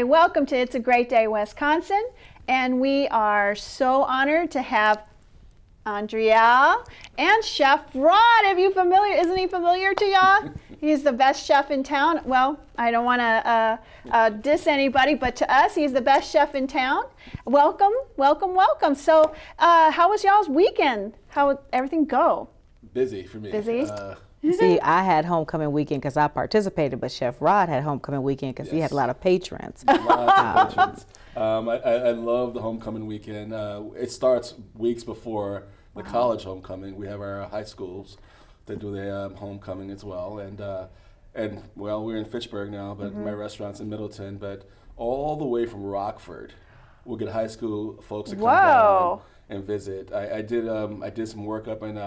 welcome to It's a Great Day, Wisconsin. And we are so honored to have Andrea and Chef Rod. Isn't he familiar to y'all? He's the best chef in town. Well, I don't want to diss anybody, but to us, he's the best chef in town. Welcome, welcome, welcome. So how was y'all's weekend? How did everything go? Busy for me. Busy? See, I had homecoming weekend because I participated, but Chef Rod had homecoming weekend because he had a lot of patrons. Lots of patrons. I love the homecoming weekend. It starts weeks before the college homecoming. We have our high schools that do their homecoming as well. And well, we're in Fitchburg now, but my restaurant's in Middleton. But all the way from Rockford, we'll get high school folks to come down and visit. I did some work up in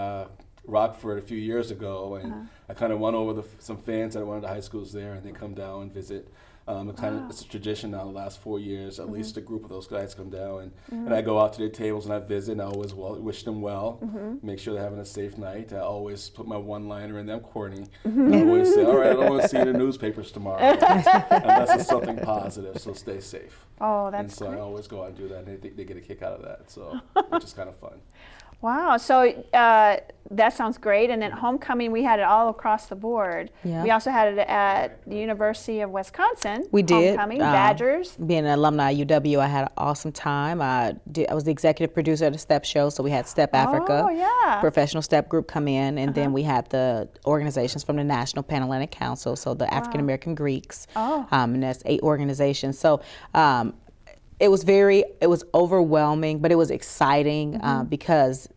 Rockford a few years ago, and I kind of won over some fans at one of the high schools there, and they come down and visit. It's a tradition now the last 4 years, at least a group of those guys come down, and I go out to their tables and I visit, and I always wish them well, make sure they're having a safe night. I always put my one-liner in them corny. I always say, all right, I don't want to see you in the newspapers tomorrow, unless it's something positive, so stay safe. Oh, that's And so great. I always go out and do that, and they get a kick out of that, so which is kind of fun. Wow, so that sounds great. And then homecoming, we had it all across the board. Yeah. We also had it at the University of Wisconsin. We did. Homecoming, Badgers. Being an alumni at UW, I had an awesome time. I was the executive producer of the Step Show, so we had Step Africa, professional step group come in, and then we had the organizations from the National Pan-Hellenic Council, so the African American Greeks, and that's 8 organizations. So it was overwhelming, but it was exciting because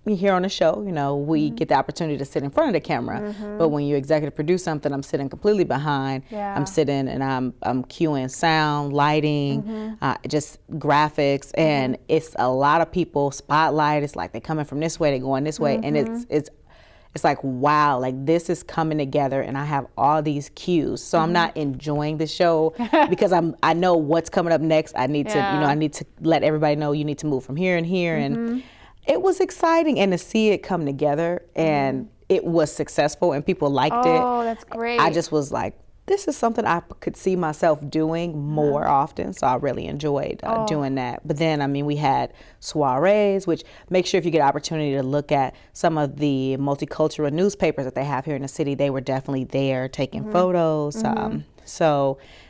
here on the show, we get the opportunity to sit in front of the camera. But when you executive produce something, I'm sitting completely behind. Yeah. I'm sitting and I'm cueing sound, lighting, just graphics, and it's a lot of people. Spotlight. It's like they're coming from this way, they're going this way, and it's like, wow, like this is coming together, and I have all these cues. So I'm not enjoying the show because I know what's coming up next. I need to, I need to let everybody know you need to move from here and here, and it was exciting, and to see it come together, and it was successful, and people liked it. Oh, that's great. I just was like, this is something I could see myself doing more often, so I really enjoyed doing that. But then, we had soirees, which make sure if you get an opportunity to look at some of the multicultural newspapers that they have here in the city, they were definitely there taking photos.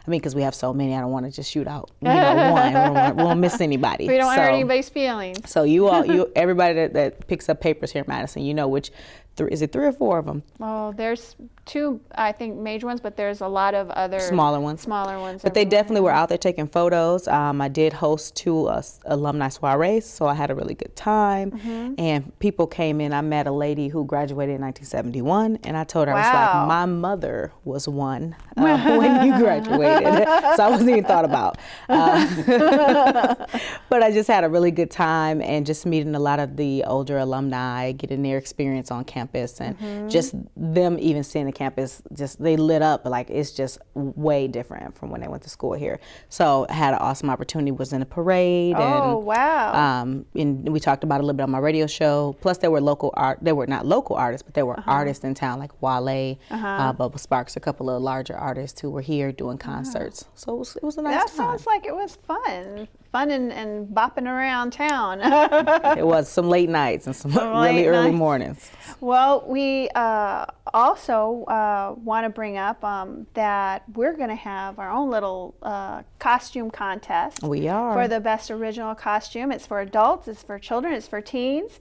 Because we have so many, I don't want to just shoot out one. We won't miss anybody. We don't hurt anybody's feelings. So everybody that picks up papers here in Madison, which, is it 3 or 4 of them? Oh, there's 2, I think, major ones, but there's a lot of other smaller ones. But they definitely were out there taking photos. I did host 2 alumni soirees, so I had a really good time. And people came in. I met a lady who graduated in 1971, and I told her, I was like, my mother was one when you graduated. So I wasn't even thought about. But I just had a really good time, and just meeting a lot of the older alumni, getting their experience on campus, and just them even seeing the campus, just they lit up, like it's just way different from when they went to school here. So I had an awesome opportunity, was in a parade. And we talked about it a little bit on my radio show. Plus there were they were not local artists, but there were artists in town like Wale, Bubba Sparks, a couple of larger artists who were here doing concerts. So it was a nice time. That sounds like it was fun and bopping around town. It was some late nights and some really early mornings. Well, we also want to bring up that we're going to have our own little costume contest. We are. For the best original costume. It's for adults, it's for children, it's for teens.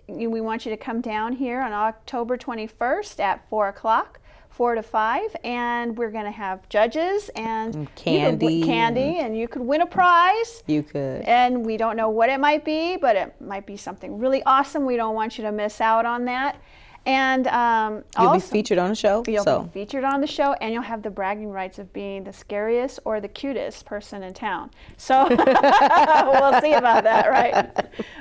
We want you to come down here on October 21st at 4 o'clock. 4 to 5, and we're going to have judges and candy, and you could win a prize. You could. And we don't know what it might be, but it might be something really awesome. We don't want you to miss out on that. And you'll be featured on the show. You'll be featured on the show, and you'll have the bragging rights of being the scariest or the cutest person in town. So we'll see about that, right?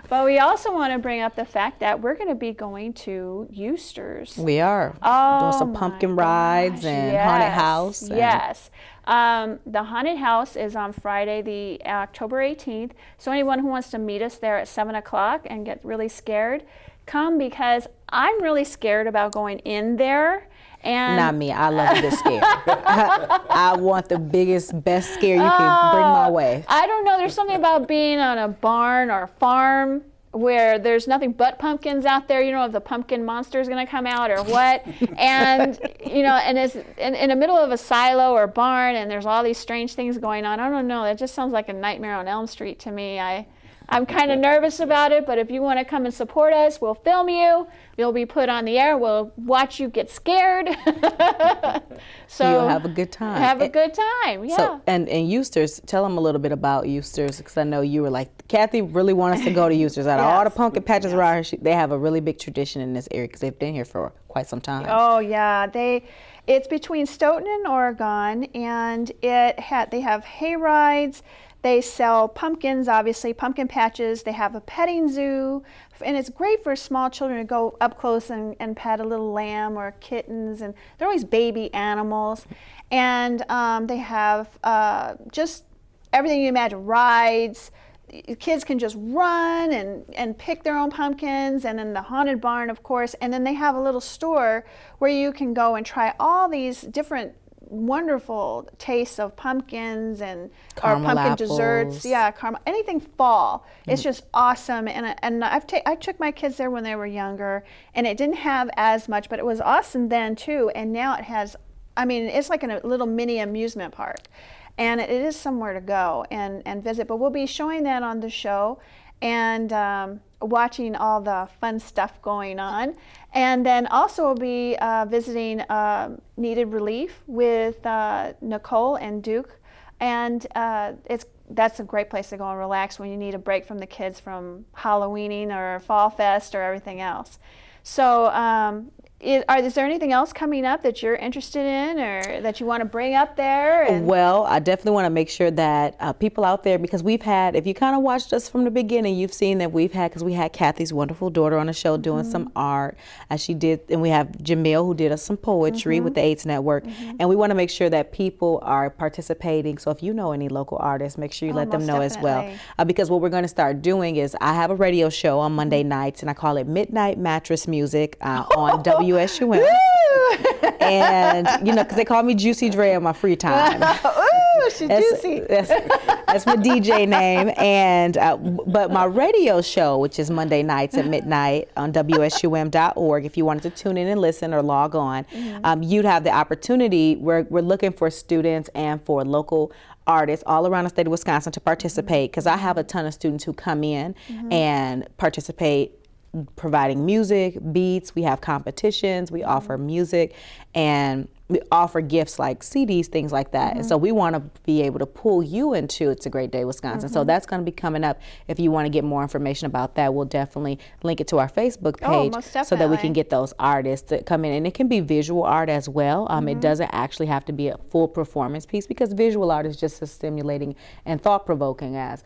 But we also want to bring up the fact that we're going to be going to Euster's. We are. Doing some pumpkin rides and haunted house. Yes. The haunted house is on Friday, the October 18th. So anyone who wants to meet us there at 7 o'clock and get really scared, come, because I'm really scared about going in there And Not me. I love a good scare. I want the biggest, best scare you can bring my way. I don't know. There's something about being on a barn or a farm where there's nothing but pumpkins out there. You know, if the pumpkin monster is going to come out or what. And, you know, and it's in the middle of a silo or barn, and there's all these strange things going on. I don't know. That just sounds like a Nightmare on Elm Street to me. I'm kind of nervous about it, but if you want to come and support us, we'll film you. You'll be put on the air. We'll watch you get scared. So you'll have a good time. Have a good time, yeah. So, and Euster's, tell them a little bit about Euster's, because I know you were like, Kathy really wants us to go to Euster's. Out of all the pumpkin patches around here, they have a really big tradition in this area because they've been here for quite some time. Oh, yeah. It's between Stoughton and Oregon, and they have hay rides. They sell pumpkins, obviously, pumpkin patches. They have a petting zoo, and it's great for small children to go up close and pet a little lamb or kittens, and they're always baby animals. And they have just everything you imagine, rides. Kids can just run and pick their own pumpkins, and then the haunted barn, of course. And then they have a little store where you can go and try all these different wonderful tastes of pumpkins or pumpkin apples. desserts. Yeah, caramel, anything fall. It's just awesome. And I took my kids there when they were younger, and it didn't have as much, but it was awesome then too. And now it has, I mean, it's like a little mini amusement park. And it is somewhere to go and visit. But we'll be showing that on the show and watching all the fun stuff going on. And then also we'll be visiting Kneaded Relief with Nichol and Duke. And that's a great place to go and relax when you need a break from the kids from Halloweening or Fall Fest or everything else. So is there anything else coming up that you're interested in or that you want to bring up there? Well, I definitely want to make sure that people out there, because we've had, if you kind of watched us from the beginning, you've seen that because we had Kathy's wonderful daughter on the show doing some art, as she did, and we have Jamil who did us some poetry with the AIDS Network, and we want to make sure that people are participating. So if you know any local artists, make sure you let them know as well. Because what we're going to start doing is, I have a radio show on Monday nights, and I call it Midnight Mattress Music on WSUM. And, you know, because they call me Juicy Dre on my free time. Ooh, she's juicy. That's my DJ name. And but my radio show, which is Monday nights at midnight on WSUM.org, if you wanted to tune in and listen or log on, you'd have the opportunity. We're looking for students and for local artists all around the state of Wisconsin to participate, because I have a ton of students who come in and participate, providing music, beats. We have competitions, we offer music, and we offer gifts like CDs, things like that. And so we want to be able to pull you into It's a Great Day, Wisconsin. So that's going to be coming up. If you want to get more information about that, we'll definitely link it to our Facebook page so that we can get those artists to come in. And it can be visual art as well. It doesn't actually have to be a full performance piece, because visual art is just as stimulating and thought-provoking as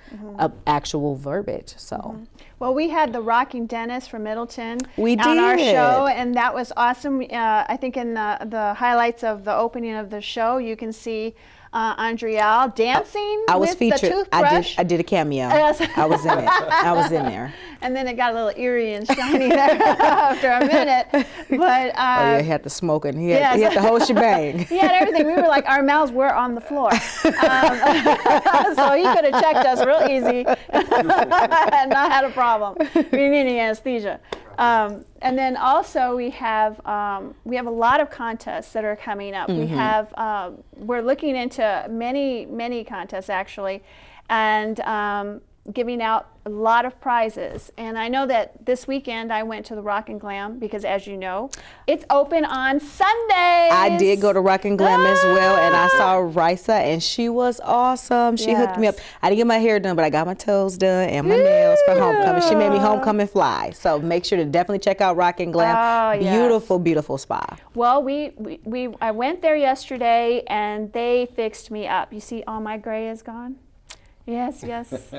actual verbiage. So. Well, we had the Rocking Dentist from Middleton on our show, and that was awesome. I think in the highlights of the opening of the show, you can see Andriel dancing with the toothbrush. I did a cameo. Yes. I was in it. I was in there. And then it got a little eerie and shiny there after a minute. But he had the smoking. He had the whole shebang. He had everything. We were like, our mouths were on the floor. So he could have checked us real easy and not had a problem. We didn't need any anesthesia. And then also we have a lot of contests that are coming up. We have we're looking into many contests actually, and giving out a lot of prizes. And I know that this weekend I went to the Rock and Glam because, as you know, it's open on Sundays. I did go to Rock and Glam as well, and I saw Risa, and she was awesome. She hooked me up. I didn't get my hair done, but I got my toes done and my nails for homecoming. She made me homecoming fly. So make sure to definitely check out Rock and Glam. Beautiful, beautiful spa. Well, I went there yesterday, and they fixed me up. You see, all my gray is gone. Yes.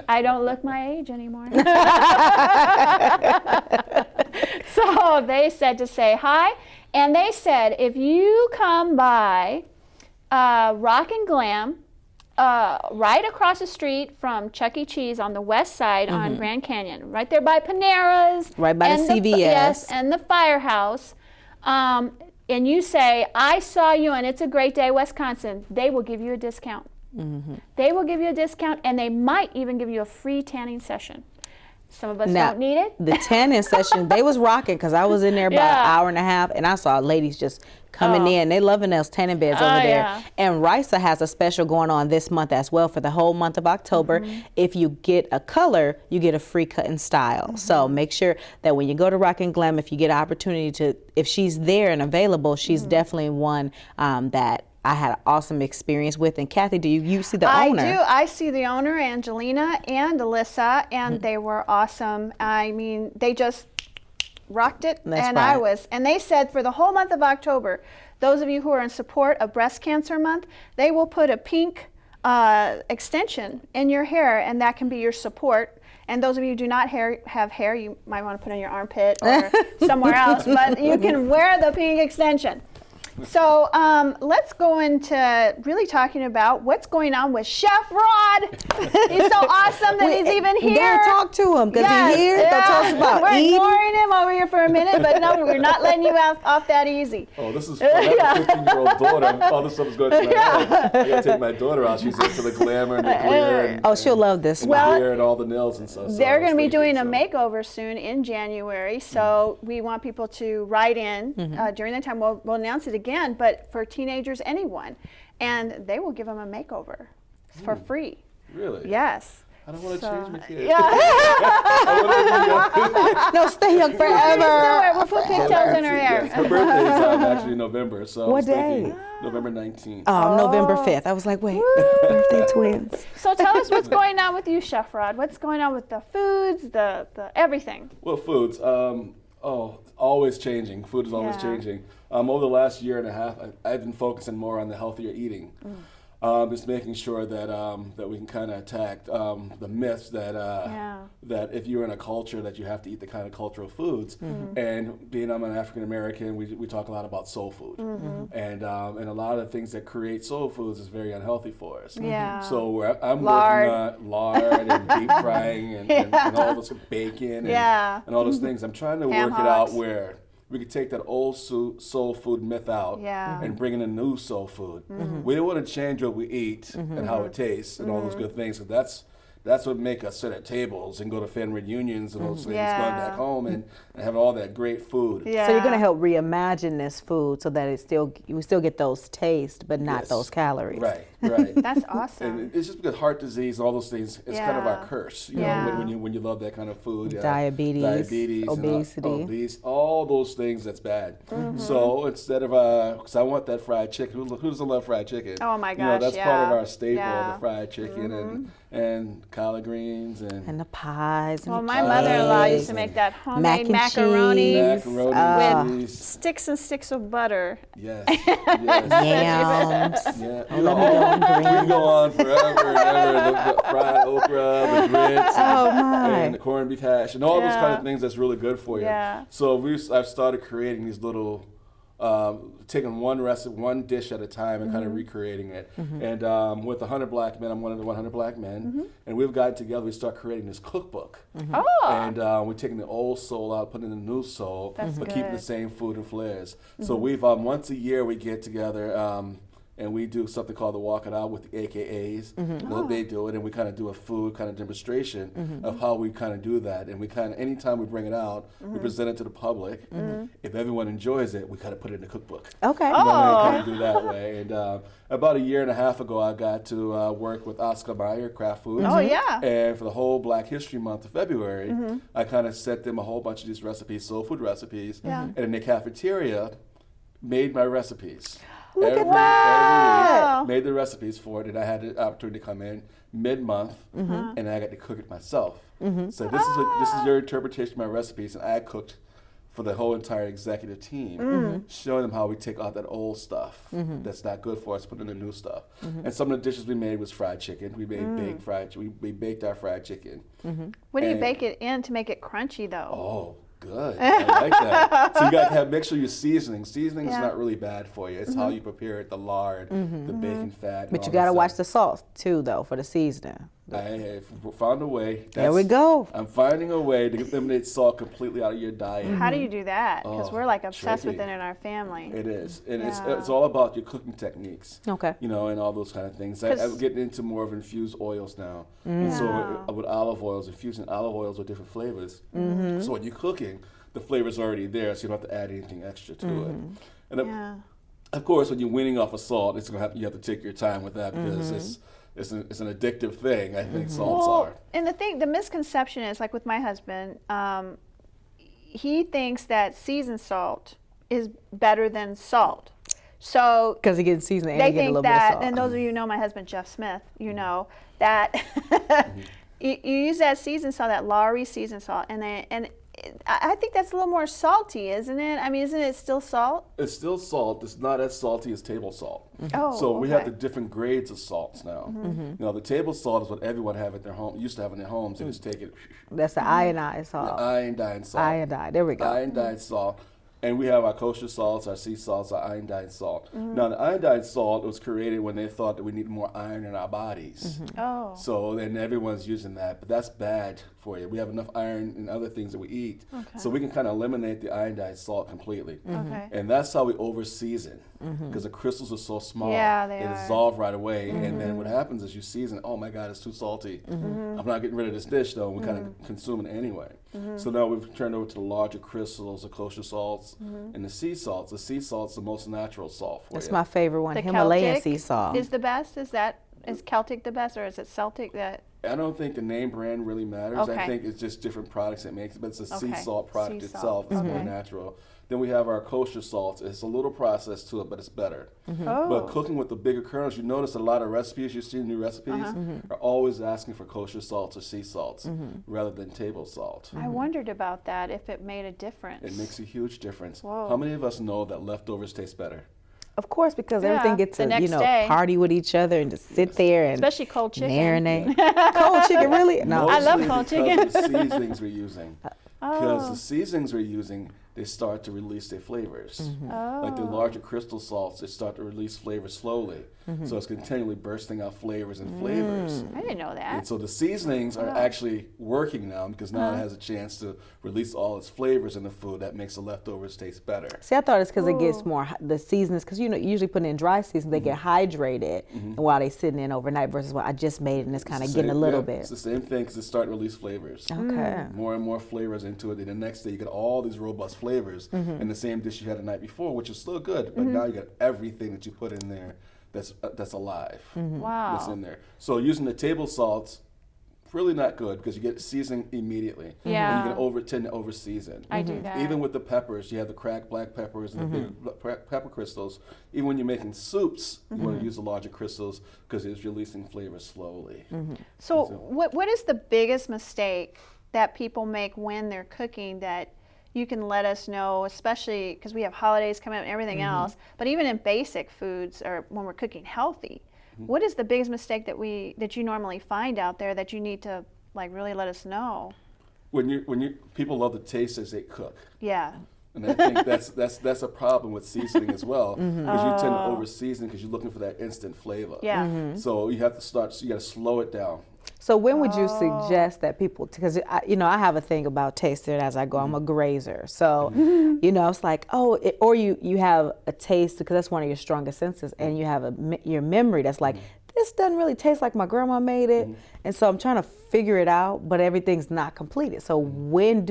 I don't look my age anymore. So they said to say hi, and they said if you come by Rock and Glam, right across the street from Chuck E. Cheese on the west side on Grand Canyon, right there by Panera's. Right by the CVS. Yes, and the Firehouse. and you say, I saw you and It's a Great Day, Wisconsin, they will give you a discount. They will give you a discount, and they might even give you a free tanning session. Some of us Now, don't need it. The tanning session, they was rocking because I was in there about an hour and a half, and I saw ladies just coming in. They loving those tanning beds over there. Yeah. And RISA has a special going on this month as well for the whole month of October. If you get a color, you get a free cut and style. So make sure that when you go to Rock and Glam, if you get an opportunity to, if she's there and available, she's definitely one that I had an awesome experience with. And Kathy, do you see the owner? I do. I see the owner, Angelina and Alyssa, and they were awesome. I mean, they just rocked it. That's right. And they said for the whole month of October, those of you who are in support of Breast Cancer Month, they will put a pink extension in your hair, and that can be your support. And those of you who do not have hair, you might want to put on your armpit or somewhere else, but you can wear the pink extension. So let's go into really talking about what's going on with Chef Rod. He's so awesome that he's even here. We gotta talk to him because he's here. They'll tell us about We're eating. ignoring him over here for a minute, but no, we're not letting you off that easy. Oh, this is fun. I have a 15-year-old daughter. All this stuff is going to my head. I gotta take my daughter out. She's into the glamour and the glitter. And, Oh, she'll love this and one. the hair and all the nails and stuff. So They're going to be thinking, doing a makeover soon in January, so we want people to write in during that time. We'll announce it again, but for teenagers, anyone, and they will give them a makeover for free. Really? Yes. I don't want to change my kid. No, stay young forever. We'll put pigtails in her hair. Yes, her birthday is actually in November, so What I was thinking day? November 19th. Oh, November 5th. I was like, wait, birthday twins. So tell us what's going on with you, Chef Rod. What's going on with the foods, the everything? Well, foods. Always changing. Food is always changing. Over the last year and a half, I've been focusing more on the healthier eating. Just making sure that that we can kind of attack the myths that that if you're in a culture that you have to eat the kind of cultural foods. And being I'm an African American, we talk a lot about soul food, and a lot of the things that create soul foods is very unhealthy for us. Yeah. So I'm Lard. working on lard and deep frying and all those bacon and all those things. I'm trying to Ham work it out hocks. where we could take that old soul food myth out and bring in a new soul food. We don't want to change what we eat and how it tastes and all those good things. So that's what make us sit at tables and go to family reunions and those things, going back home and have all that great food. Yeah. So you're gonna help reimagine this food so that we still get those tastes, but not those calories. Right, right. That's awesome. And it's just because heart disease and all those things, it's kind of our curse, you know, when you love that kind of food. Diabetes, obesity. All those things, that's bad. So instead of, because I want that fried chicken. Who doesn't love fried chicken? Oh my You know, gosh, that's part of our staple, yeah. the fried chicken and collard greens And the pies. And Well, the my mother-in-law used to and make that mac homemade and macaroni cheese. macaroni, cheese. sticks and sticks of butter. Yes, yes. Yams. Yeah, you know, we can go on forever and ever. The fried okra, the grits, and the corned beef hash, and all those kind of things that's really good for you. Yeah. So I've started creating these little, taking one recipe, one dish at a time, and kind of recreating it. And with 100 Black Men, I'm one of the 100 Black Men, and we've gotten together. We start creating this cookbook, Oh. and we're taking the old soul out, putting in the new soul, That's but keeping the good. same food and flares. So we've once a year we get together. And we do something called the Walk It Out with the AKAs. They do it, and we kind of do a food kind of demonstration of how we kind of do that. And we kind of, anytime we bring it out, we present it to the public. If everyone enjoys it, we kind of put it in the cookbook. Okay. You know, and kind of do that way. And about a year and a half ago, I got to work with Oscar Mayer, Kraft Foods. Oh, yeah. And for the whole Black History Month of February, I kind of sent them a whole bunch of these recipes, soul food recipes. And in the cafeteria, made my recipes. Every week, made the recipes for it, and I had the opportunity to come in mid-month, and I got to cook it myself. So this is your interpretation of my recipes, and I cooked for the whole entire executive team, showing them how we take out that old stuff that's not good for us, put in the new stuff. And some of the dishes we made was fried chicken. We made we baked our fried chicken. What do you bake it in to make it crunchy, though? Oh, good. I like that. So you got to make sure your seasoning. Seasoning is not really bad for you. It's how you prepare it, the lard, the bacon fat. But you got to watch the salt too, though, for the seasoning. I have found a way. There we go. I'm finding a way to eliminate salt completely out of your diet. How do you do that? Because we're like obsessed tricky. with it in our family. It is, and Yeah. it's all about your cooking techniques. Okay. You know, and all those kind of things. I'm getting into more of infused oils now, and so with olive oils, infusing olive oils with different flavors. So when you're cooking, the flavor's already there, so you don't have to add anything extra to it. And of course, when you're weaning off of salt, you have to take your time with that because it's an addictive thing. I think salts are. And the misconception is, like with my husband, he thinks that seasoned salt is better than salt. So Because he gets seasoned and they he get a think little bit of that, salt. and those of you who know my husband Jeff Smith, you know that you use that seasoned salt, that Lowry seasoned salt, and I think that's a little more salty, isn't it? I mean, isn't it still salt? It's still salt. It's not as salty as table salt. Oh, So we have okay. the different grades of salts now. You know, the table salt is what everyone used to have in their homes. They just take it, That's the iodized salt. iodine salt. Iodine. There we go. Iodine salt. And we have our kosher salts, our sea salts, our iodine salt. Now, the iodine salt was created when they thought that we needed more iron in our bodies. Oh. So then everyone's using that, but that's bad for you. We have enough iron in other things that we eat. So we can kind of eliminate the iodine salt completely. Okay. And that's how we over season, because the crystals are so small. Yeah, they are. dissolve right away. And then what happens is you season, oh my God, it's too salty. I'm not getting rid of this dish though. We kind of consume it anyway. So now we've turned over to the larger crystals, the kosher salts, and the sea salts. The sea salt's the most natural salt for That's you. my favorite one. The Himalayan Celtic sea salt. is the best. Is Celtic the best, or is it Celtic that? I don't think the name brand really matters. Okay. I think it's just different products it makes, but it's a sea Okay. salt product Sea salt. itself. It's more Okay. natural. Then we have our kosher salts. It's a little process to it, but it's better. Oh. But cooking with the bigger kernels, you notice a lot of recipes, you see new recipes, are always asking for kosher salts or sea salts rather than table salt. I wondered about that, if it made a difference. It makes a huge difference. Whoa. How many of us know that leftovers taste better? Of course, because Yeah, everything gets the to, next day. party with each other and just sit there and Especially cold chicken. marinate. Cold chicken, really? No. I love Mostly cold because chicken. of the seasonings we're using. Because the seasonings we're using, they start to release their flavors. Like the larger crystal salts, they start to release flavors slowly. So it's continually bursting out flavors and flavors. I didn't know that. And so the seasonings are actually working now because now it has a chance to release all its flavors in the food that makes the leftovers taste better. See, I thought it's because it gets more, the seasons, because usually putting in dry season, they get hydrated and while they sitting in overnight versus what I just made it and it's kind of getting a little bit. It's the same thing because it's starting to release flavors. Okay. More and more flavors into it. And the next day you get all these robust flavors in the same dish you had the night before, which is still good. But now you got everything that you put in there that's alive. Wow. That's in there. So using the table salts, really not good because you get seasoning immediately. Yeah. And you can tend to over season. I do that. Even with the peppers, you have the cracked black peppers and the big pepper crystals. Even when you're making soups, you want to use the larger crystals because it's releasing flavors slowly. So what is the biggest mistake that people make when they're cooking that you can let us know, especially because we have holidays coming up and everything else, but even in basic foods or when we're cooking healthy, what is the biggest mistake that you normally find out there that you need to like really let us know? When people love the taste as they cook. Yeah. And I think that's a problem with seasoning as well, because you tend to over season because you're looking for that instant flavor. Yeah. So you have to you got to slow it down. So when would you suggest that people, because I have a thing about tasting it as I go. I'm a grazer, so it's like or you have a taste because that's one of your strongest senses, and you have your memory that's like this doesn't really taste like my grandma made it, and so I'm trying to figure it out, but everything's not completed. So when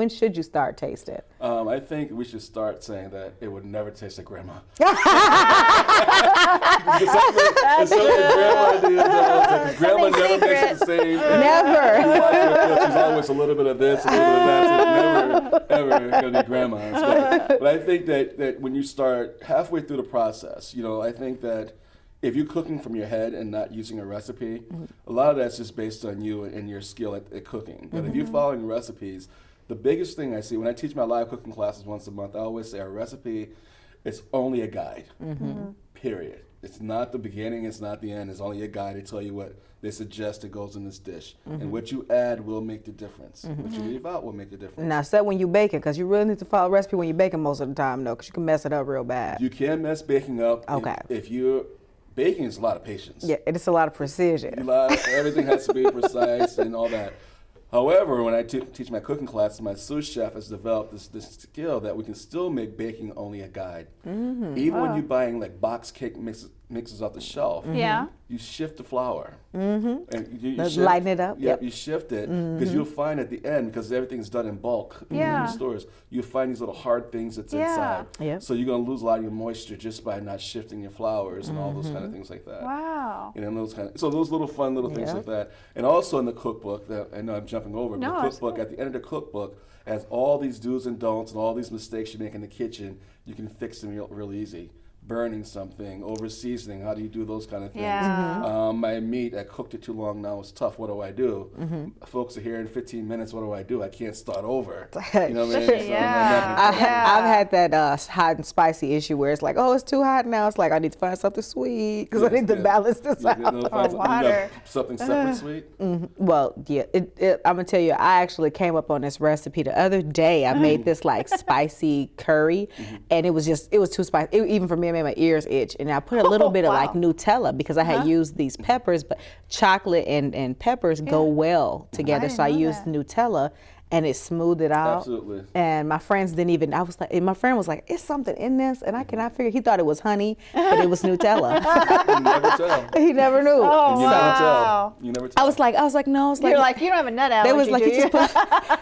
should you start tasting? I think we should start saying that it would never taste like grandma. Grandma never makes it the same. Never. You watch her cook, she's always a little bit of this, a little bit of that. So it's never, ever gonna be grandma. But I think that when you start halfway through the process, I think that if you're cooking from your head and not using a recipe, a lot of that's just based on you and your skill at cooking. But if you're following recipes, the biggest thing I see when I teach my live cooking classes once a month, I always say a recipe is only a guide, period. It's not the beginning, it's not the end, it's only a guide to tell you what they suggest that goes in this dish. And what you add will make the difference. What you leave out will make the difference. Now, except when you're baking, because you really need to follow a recipe when you're baking most of the time, though, because you can mess it up real bad. You can mess baking up Okay. if you're baking is a lot of patience. Yeah, it's a lot of precision. Everything has to be precise and all that. However, when I teach my cooking classes, my sous chef has developed this skill that we can still make baking only a guide. Even when you're buying like box cake mixes off the shelf, you shift the flour. And you lighten it up. Yep, you shift it because you'll find at the end, because everything's done in bulk in the stores, you find these little hard things that's inside. Yep. So you're going to lose a lot of your moisture just by not shifting your flours and all those kind of things like that. Wow. And then those little fun little things like that. And also in the cookbook, that I know I'm jumping over, but the cookbook, at the end of the cookbook, has all these do's and don'ts and all these mistakes you make in the kitchen. You can fix them real easy. Burning something, over seasoning, how do you do those kind of things? Yeah. My meat, I cooked it too long now, it's tough, what do I do? Folks are here in 15 minutes, what do? I can't start over. You know what I mean? I've had that hot and spicy issue where it's like, oh, it's too hot now. It's like, I need to find something sweet because I need to balance this out. Water. Something separate sweet? Well, yeah, I'm going to tell you, I actually came up on this recipe the other day. I made this like spicy curry, and it was too spicy. Even for me, it made my ears itch. And I put a little bit of like Nutella because I had used these peppers, but chocolate and peppers go well together. So I used Nutella, and it smoothed it out. Absolutely. And my friends didn't even, I was like, and my friend was like, it's something in this, and I cannot figure, he thought it was honey, but it was Nutella. You never tell. He never knew. Oh, And you wow. never tell. You never tell. I was like, no. It's like, You're like, you don't have a nut allergy, they was like, do you you? just put,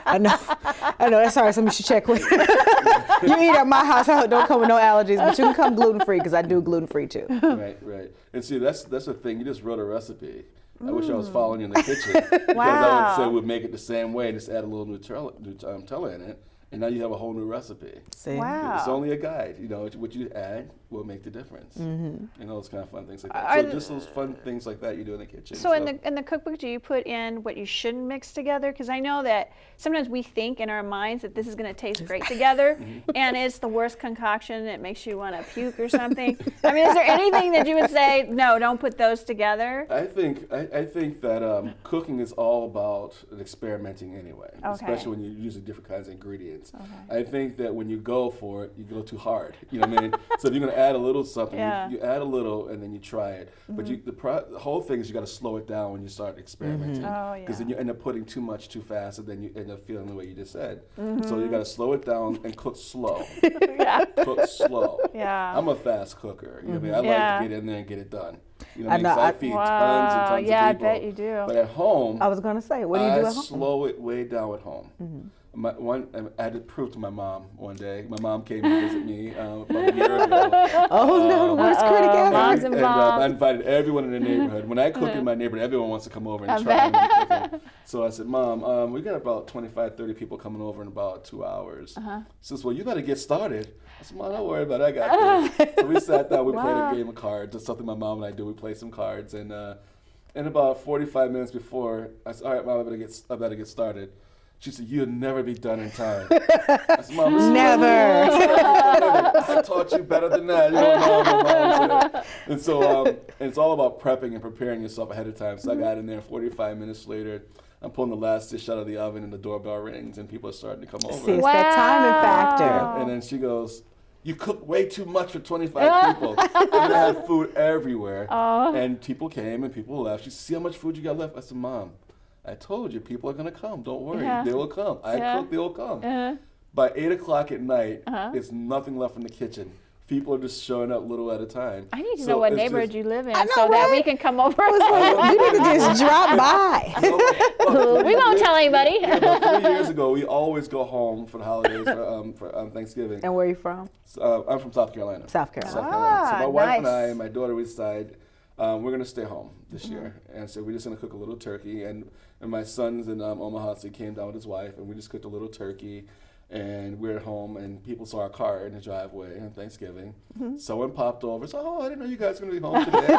I know, that's sorry, something you should check with. You eat at my house, don't come with no allergies, but you can come gluten-free, because I do gluten-free too. Right. And see, that's the thing, you just wrote a recipe. I wish I was following you in the kitchen. Because Wow. I would say we'd make it the same way, just add a little Nutella in it, and now you have a whole new recipe. See? Wow. It's only a guide. You know, what you add will make the difference. You know, those kind of fun things like that. Are So just those fun things like that you do in the kitchen. So in the cookbook, do you put in what you shouldn't mix together? Because I know that sometimes we think in our minds that this is going to taste great together, and it's the worst concoction. It makes you want to puke or something. I mean, is there anything that you would say, no, don't put those together? I think that cooking is all about experimenting anyway, especially when you're using different kinds of ingredients. I think that when you go for it, you go too hard. You know what I mean? So if you're going to add a little something, you add a little and then you try it. But the whole thing is you got to slow it down when you start experimenting. Because then you end up putting too much too fast, and then you end up feeling the way you just said. So you got to slow it down and cook slow. Cook slow. I'm a fast cooker. You know what I mean? I like to get in there and get it done. You know what I mean? 'Cause I feed tons and tons of people. I bet you do. But at home, I was going to say, what do you do at home? I slow it way down at home. I had to prove to my mom one day. My mom came to visit me about a year ago. Oh no, the worst critic ever. Mom's And involved. I invited everyone in the neighborhood. When I cook in my neighborhood, everyone wants to come over and try my cooking. So I said, Mom, we got about 25, 30 people coming over in about 2 hours. She says, well, you better get started. I said, Mom, don't worry about it. I got this. So we sat down. We played a game of cards. That's something my mom and I do. We play some cards. And about 45 minutes before, I said, all right, Mom, I better get started. She said, you'll never be done in time. I said, Mom, listen, Never. I taught you better than that. You know, Mom said. And so and it's all about prepping and preparing yourself ahead of time. So I got in there 45 minutes later. I'm pulling the last dish out of the oven and the doorbell rings and people are starting to come over. See, it's that timing factor. And then she goes, you cooked way too much for 25 people. And they had food everywhere. And people came and people left. She said, see how much food you got left? I said, Mom, I told you, people are going to come. Don't worry. They will come. I cook, they will come. By 8 o'clock at night, there's nothing left in the kitchen. People are just showing up little at a time. I need to know what neighborhood you live in know, so that right? we can come over. You need to just drop by. We won't tell anybody. About 3 years ago, we always go home for the holidays for Thanksgiving. And where are you from? I'm from South Carolina. South Carolina. So my wife and nice. I and my daughter, we decided we're going to stay home this year. And so we're just going to cook a little turkey. And my son's in Omaha, so he came down with his wife, and we just cooked a little turkey. And we're at home, and people saw our car in the driveway on Thanksgiving. Someone popped over, said, oh, I didn't know you guys were going to be home today.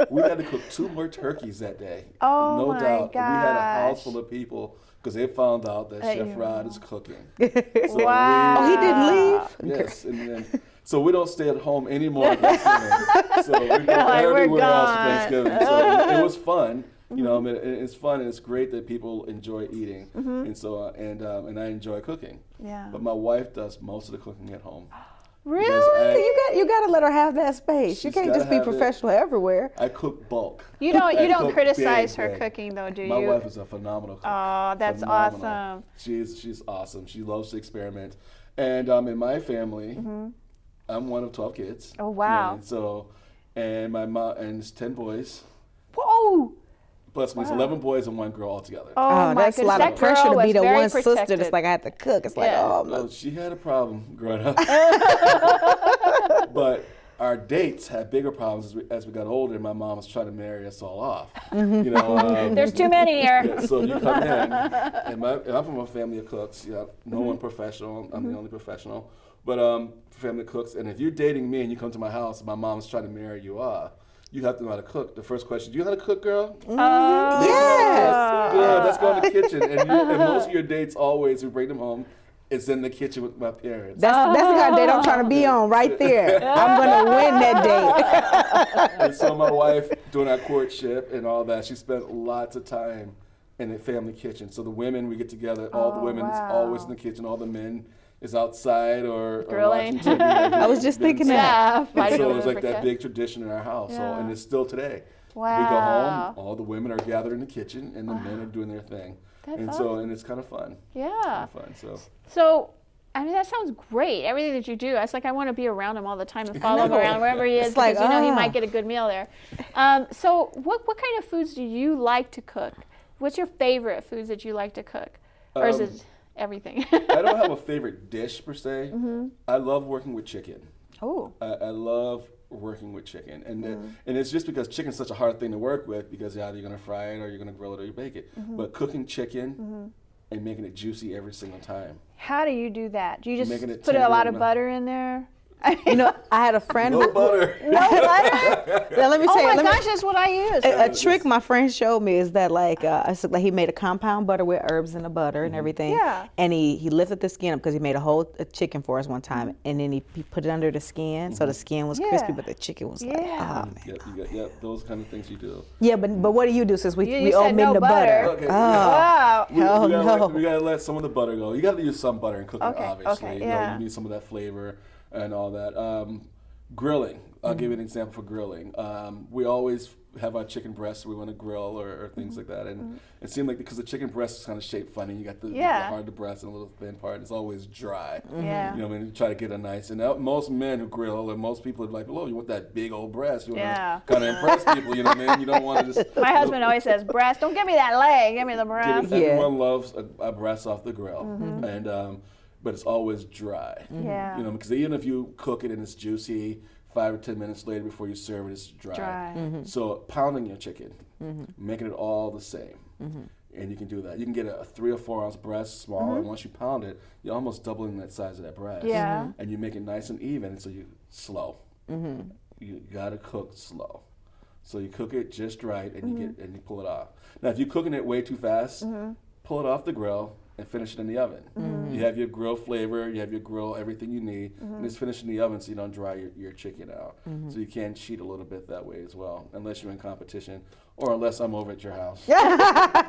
We had to cook 2 more turkeys that day. Oh, no my doubt. And we had a house gosh. full of people because they found out that Chef Rod is cooking. So Wow. Oh, he didn't leave? Yes, and then, so we don't stay at home anymore at Thanksgiving. So we go Like, we're everywhere else for gone. Thanksgiving. So it was fun. You know, I mean, it's fun and it's great that people enjoy eating, and so and I enjoy cooking. Yeah. But my wife does most of the cooking at home. Really? Because You gotta let her have that space. You She's can't gotta just be have it. professional everywhere. I cook bulk. You don't cook criticize big, her big. cooking though, do My you? wife is a phenomenal cook. Oh, that's Phenomenal. awesome. She's awesome. She loves to experiment. And in my family, I'm one of 12 kids. Oh, wow. And so, and my mom, and it's 10 boys. Whoa! Plus me, it's 11 boys and 1 girl altogether. Oh, my that's a goodness. lot That of pressure girl to be was the very one sister protected. that's like, I have to cook. It's like, Yeah. oh, Well, she had a problem growing up. But our dates had bigger problems as we got older, and my mom was trying to marry us all off. You know, There's too many here. yeah, so you come in, and I'm from a family of cooks. You know, no one professional. I'm the only professional. But family of cooks, and if you're dating me and you come to my house, and my mom's trying to marry you off, you have to know how to cook. The first question: do you know how to cook, girl? yes. Good. Let's go in the kitchen. And most of your dates always, we bring them home. It's in the kitchen with my parents. That's the kind of date I'm trying to be on right there. I'm gonna win that date. And so my wife, during our courtship and all that, she spent lots of time in the family kitchen. So the women, we get together, all the women is always in the kitchen, all the men is outside or Grilling. watching TV. I was just thinking that. Yeah. And fighting so over it was the like that briquette. big tradition in our house, so, Yeah. and it's still today. Wow. We go home, all the women are gathered in the kitchen, and the men are doing their thing. That's and so, and it's kind of fun. Yeah. Kind of fun. So. So, I mean, that sounds great. Everything that you do. It's like I want to be around him all the time and follow him around wherever he is, It's like, because he ah. might get a good meal there. So, what kind of foods do you like to cook? What's your favorite foods that you like to cook, or is it everything? I don't have a favorite dish per se. I love working with chicken. Oh. I love working with chicken, and and it's just because chicken's such a hard thing to work with, because either you're gonna fry it or you're gonna grill it or you bake it. But cooking chicken and making it juicy every single time. How do you do that? Do you just Making it put a lot tender of and- butter in there? You know, I had a friend. No butter. No butter? Yeah, let me Oh say. my let me- gosh, that's what I use. A trick my friend showed me is that like he made a compound butter with herbs in the butter and everything. Yeah. And he lifted the skin up because he made a whole chicken for us one time, and then he put it under the skin, so the skin was crispy, Yeah. but the chicken was like, Yeah. oh man. Yep, those kind of things you do. Yeah, but what do you do since we You said omit no the butter. butter? Okay. Wow. We Oh, gotta no. we gotta let some of the butter go. You gotta use some butter in cooking, Okay, obviously. okay, You know, yeah. you need some of that flavor and all that. Grilling. I'll give you an example for grilling. We always have our chicken breasts we want to grill or things like that. And it seemed like because the chicken breast is kind of shaped funny, you got the hard the breast and a little thin part. It's always dry. Yeah. You know, when you try to get a nice, and most men who grill, and most people are like, "Oh, you want that big old breast? You want Yeah. to kind of impress people, you know what I mean? You don't want to just." My husband always says, breast. Don't give me that leg. Give me the breast. Yeah. Everyone loves a breast off the grill, and but it's always dry. Yeah. You know, because even if you cook it and it's juicy, 5 or 10 minutes later before you serve it, it's dry. Dry. So pounding your chicken, making it all the same, and you can do that. You can get a 3 or 4 ounce breast, small, and once you pound it, you're almost doubling that size of that breast. Yeah. And you make it nice and even, and so you slow. You gotta cook slow. So you cook it just right, and you pull it off. Now, if you're cooking it way too fast, pull it off the grill and finish it in the oven. You have your grill flavor, you have your grill, everything you need, and it's finished in the oven so you don't dry your chicken out. So you can cheat a little bit that way as well, unless you're in competition, or unless I'm over at your house. 'Cause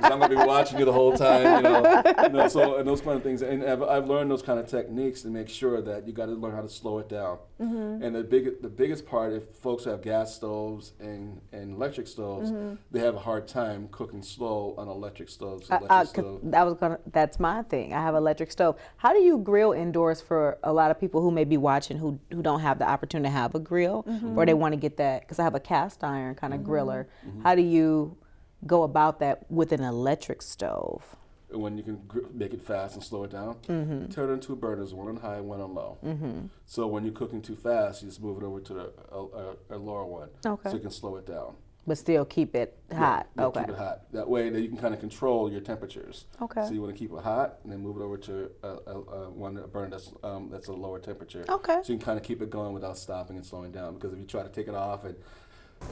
I'm gonna be watching you the whole time, you know, so, and those kind of things. And I've learned those kind of techniques to make sure that you gotta learn how to slow it down. And the biggest part, if folks have gas stoves and electric stoves, they have a hard time cooking slow on electric stoves. That's my thing. I have an electric stove. How do you grill indoors for a lot of people who may be watching who don't have the opportunity to have a grill, or they want to get that? Because I have a cast iron kind of griller. How do you go about that with an electric stove? When you can make it fast and slow it down, turn it into burners, one on high, one on low. So when you're cooking too fast, you just move it over to a lower one, Okay. so you can slow it down. But still keep it hot. Yeah, Okay. keep it hot. That way that you can kind of control your temperatures. Okay. So you want to keep it hot and then move it over to a burner that's a lower temperature. Okay. So you can kind of keep it going without stopping and slowing down, because if you try to take it off and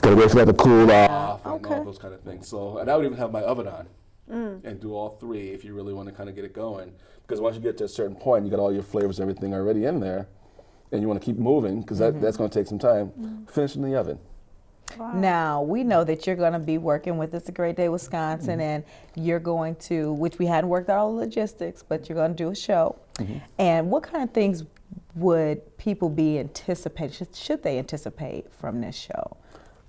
gotta wait for that to cool off and all those kind of things. So, and I would even have my oven on and do all 3 if you really want to kind of get it going. Because once you get to a certain point, you got all your flavors, everything already in there, and you want to keep moving, because that's going to take some time. Finish in the oven. Wow. Now, we know that you're going to be working with It's a Great Day Wisconsin, and you're going to, which we hadn't worked out all the logistics, but you're going to do a show. And what kind of things would people be anticipating? Should they anticipate from this show?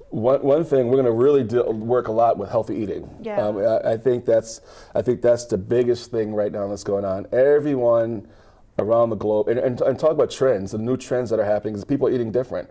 One thing, we're going to really work a lot with healthy eating. Yeah. I think that's the biggest thing right now that's going on. Everyone around the globe, and talk about trends, the new trends that are happening, because people are eating different.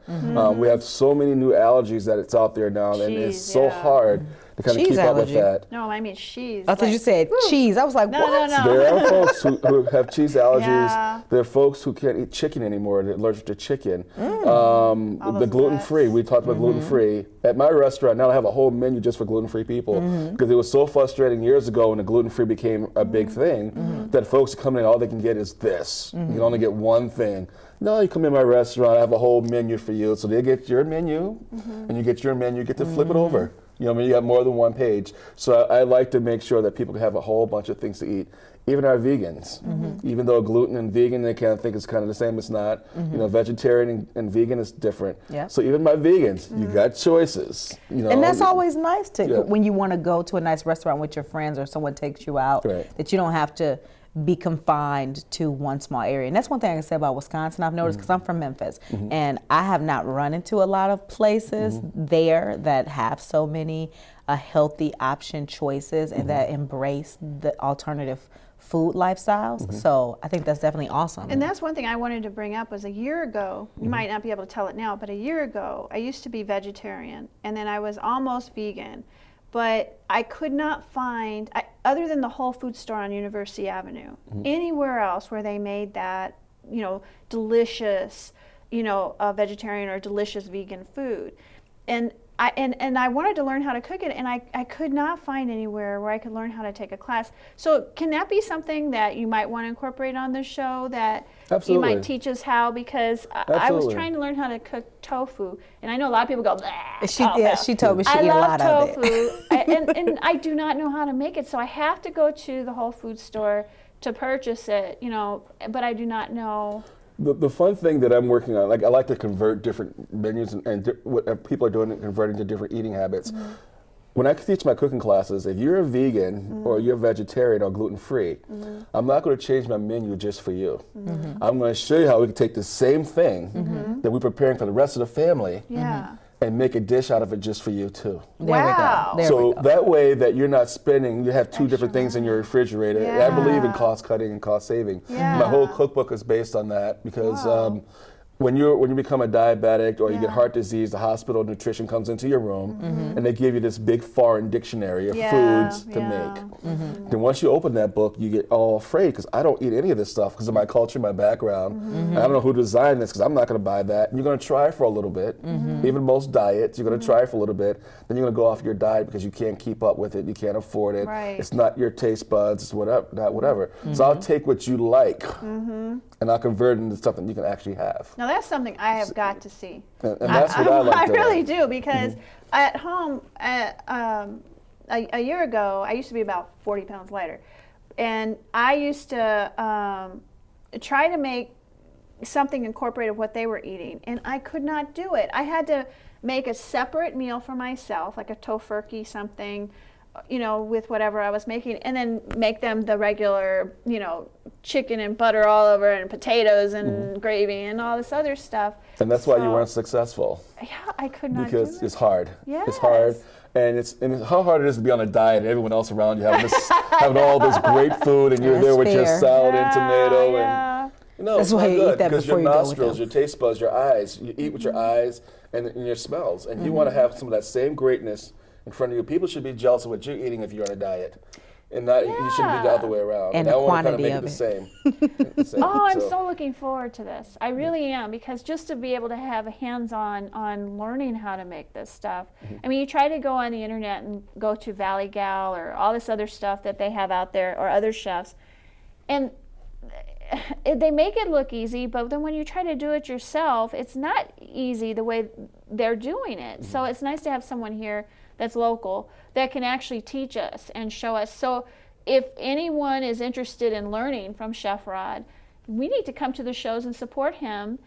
We have so many new allergies that it's out there now, and it's so hard to kind of Cheese keep up with allergy. that. No, I mean cheese. I thought you said cheese. I was like, what? No. There are folks who have cheese allergies. Yeah. There are folks who can't eat chicken anymore. They're allergic to chicken. The gluten-free. We talked about gluten-free. At my restaurant now, I have a whole menu just for gluten-free people because it was so frustrating years ago when the gluten-free became a big thing that folks come in, all they can get is this. You can only get one thing. No, you come in my restaurant, I have a whole menu for you. So they get your menu, and you get your menu, you get to flip it over. You know what I mean? You have more than one page. So I like to make sure that people can have a whole bunch of things to eat. Even our vegans, even though gluten and vegan, they kind of think it's kind of the same, it's not. You know, vegetarian and vegan is different. Yeah. So even my vegans, you got choices. You know, And that's always nice to, Yeah. when you want to go to a nice restaurant with your friends or someone takes you out, Right. that you don't have to be confined to one small area. And that's one thing I can say about Wisconsin I've noticed, because I'm from Memphis, and I have not run into a lot of places there that have so many healthy option choices and that embrace the alternative food lifestyles. So I think that's definitely awesome. And that's one thing I wanted to bring up was a year ago, you might not be able to tell it now, but a year ago, I used to be vegetarian, and then I was almost vegan. But I could not find, other than the Whole Food store on University Avenue, anywhere else where they made that, you know, delicious, you know, vegetarian or delicious vegan food. And I wanted to learn how to cook it, and I could not find anywhere where I could learn how to take a class. So can that be something that you might want to incorporate on this show, that Absolutely. you might teach us how? Because I was Absolutely. trying to learn how to cook tofu, and I know a lot of people go, "Bleh, She told me she I eat a love lot of tofu, it. and I do not know how to make it, so I have to go to the Whole Food store to purchase it, you know, but I do not know. The fun thing that I'm working on, like I like to convert different menus and what people are doing, converting to different eating habits. When I teach my cooking classes, if you're a vegan or you're a vegetarian or gluten-free, I'm not going to change my menu just for you. I'm going to show you how we can take the same thing that we're preparing for the rest of the family and make a dish out of it just for you too. Wow. There So we go. that way that you're not spending, you have two different things in your refrigerator. And I believe in Yeah. cost cutting and cost saving. Yeah. My whole cookbook is based on that because Wow. when you become a diabetic or you get heart disease, the hospital nutrition comes into your room and they give you this big foreign dictionary of foods to make. Then once you open that book, you get all afraid because I don't eat any of this stuff because of my culture, my background. And I don't know who designed this because I'm not going to buy that. And you're going to try for a little bit. Even most diets, you're going to try for a little bit. Then you're going to go off your diet because you can't keep up with it. You can't afford it. Right. It's not your taste buds. It's whatever, not whatever. So I'll take what you like and I'll convert it into something you can actually have. Now that's something I have got to see. And that's what I like I doing. really do, because at home, a year ago, I used to be about 40 pounds lighter. And I used to try to make something incorporated what they were eating, and I could not do it. I had to make a separate meal for myself, like a tofurkey something, you know, with whatever I was making, and then make them the regular, you know, chicken and butter all over and potatoes and gravy and all this other stuff. And that's why you So, weren't successful. Yeah, I could not Because do it's it. hard. It's hard. Yes. And it's how hard it is to be on a diet and everyone else around you having all this great food and you're That's there with your fair. salad and tomato Yeah. and you know, That's it's why not you eat good that because before your you go with nostrils, them. your taste buds, your eyes, you eat with your eyes and your smells. And you want to have some of that same greatness in front of you. People should be jealous of what you're eating if you're on a diet. And not, you shouldn't be the other way around. And I the want to kind of quantity make it of the it. same. The same. Oh, I'm so looking forward to this. I really am, because just to be able to have a hands-on on learning how to make this stuff. I mean, you try to go on the internet and go to Valley Gal or all this other stuff that they have out there, or other chefs, and they make it look easy, but then when you try to do it yourself, it's not easy the way they're doing it. So it's nice to have someone here that's local that can actually teach us and show us. So if anyone is interested in learning from Chef Rod, we need to come to the shows and support him.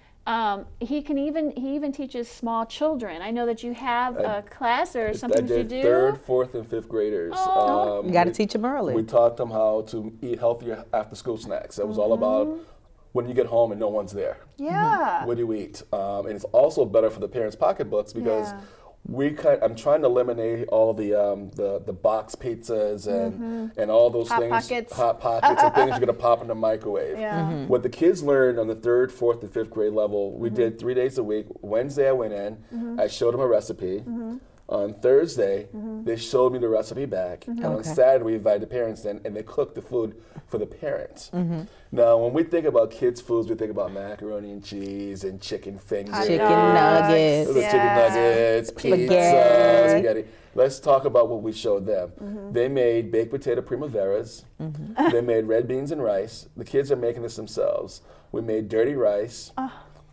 He even teaches small children. I know that you have a class or something I that you did do. 3rd, 4th, and 5th graders. Oh. You got to teach them early. We taught them how to eat healthier after school snacks. That was all about when you get home and no one's there. Yeah. What do you eat? And it's also better for the parents' pocketbooks because I'm trying to eliminate all the box pizzas and all those Hot things, Pockets. hot pockets and things you're gonna pop in the microwave. Yeah. What the kids learned on the 3rd, 4th, and 5th grade level, we did 3 days a week. Wednesday I went in, I showed them a recipe. On Thursday, they showed me the recipe back, and on Saturday we invited the parents in, and they cooked the food for the parents. Now, when we think about kids' foods, we think about macaroni and cheese and chicken fingers, Chicken nuggets. chicken nuggets, pizza, spaghetti. Let's talk about what we showed them. They made baked potato primaveras. They made red beans and rice. The kids are making this themselves. We made dirty rice.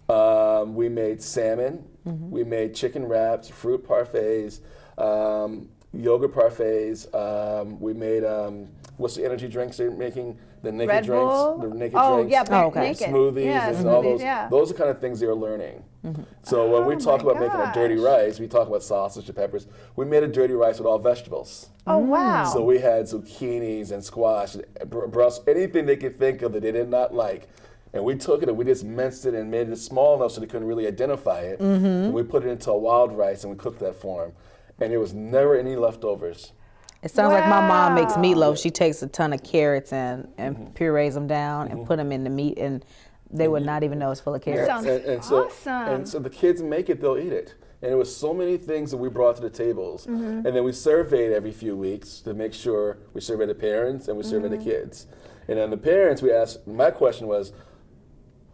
We made salmon. We made chicken wraps, fruit parfaits, yogurt parfaits. We made what's the energy drinks they're making? The naked Red drinks. Bull? The naked Oh, drinks. yeah, Naked. Smoothies Yeah, and all smoothies, those. yeah. Those are the kind of things they're learning. So when we Oh talk my about making a dirty gosh. rice, we talk about sausage and peppers. We made a dirty rice with all vegetables. Oh, wow. So we had zucchinis and squash, Brussels, anything they could think of that they did not like. And we took it and we just minced it and made it small enough so they couldn't really identify it. And we put it into a wild rice and we cooked that for them. And there was never any leftovers. It sounds like my mom makes Wow. meatloaf. She takes a ton of carrots and purees them down and put them in the meat, and they would not even know it's full of carrots. Sounds awesome. And so the kids make it, they'll eat it. And it was so many things that we brought to the tables. And then we surveyed every few weeks to make sure we surveyed the parents and we surveyed the kids. And then the parents, we asked, my question was,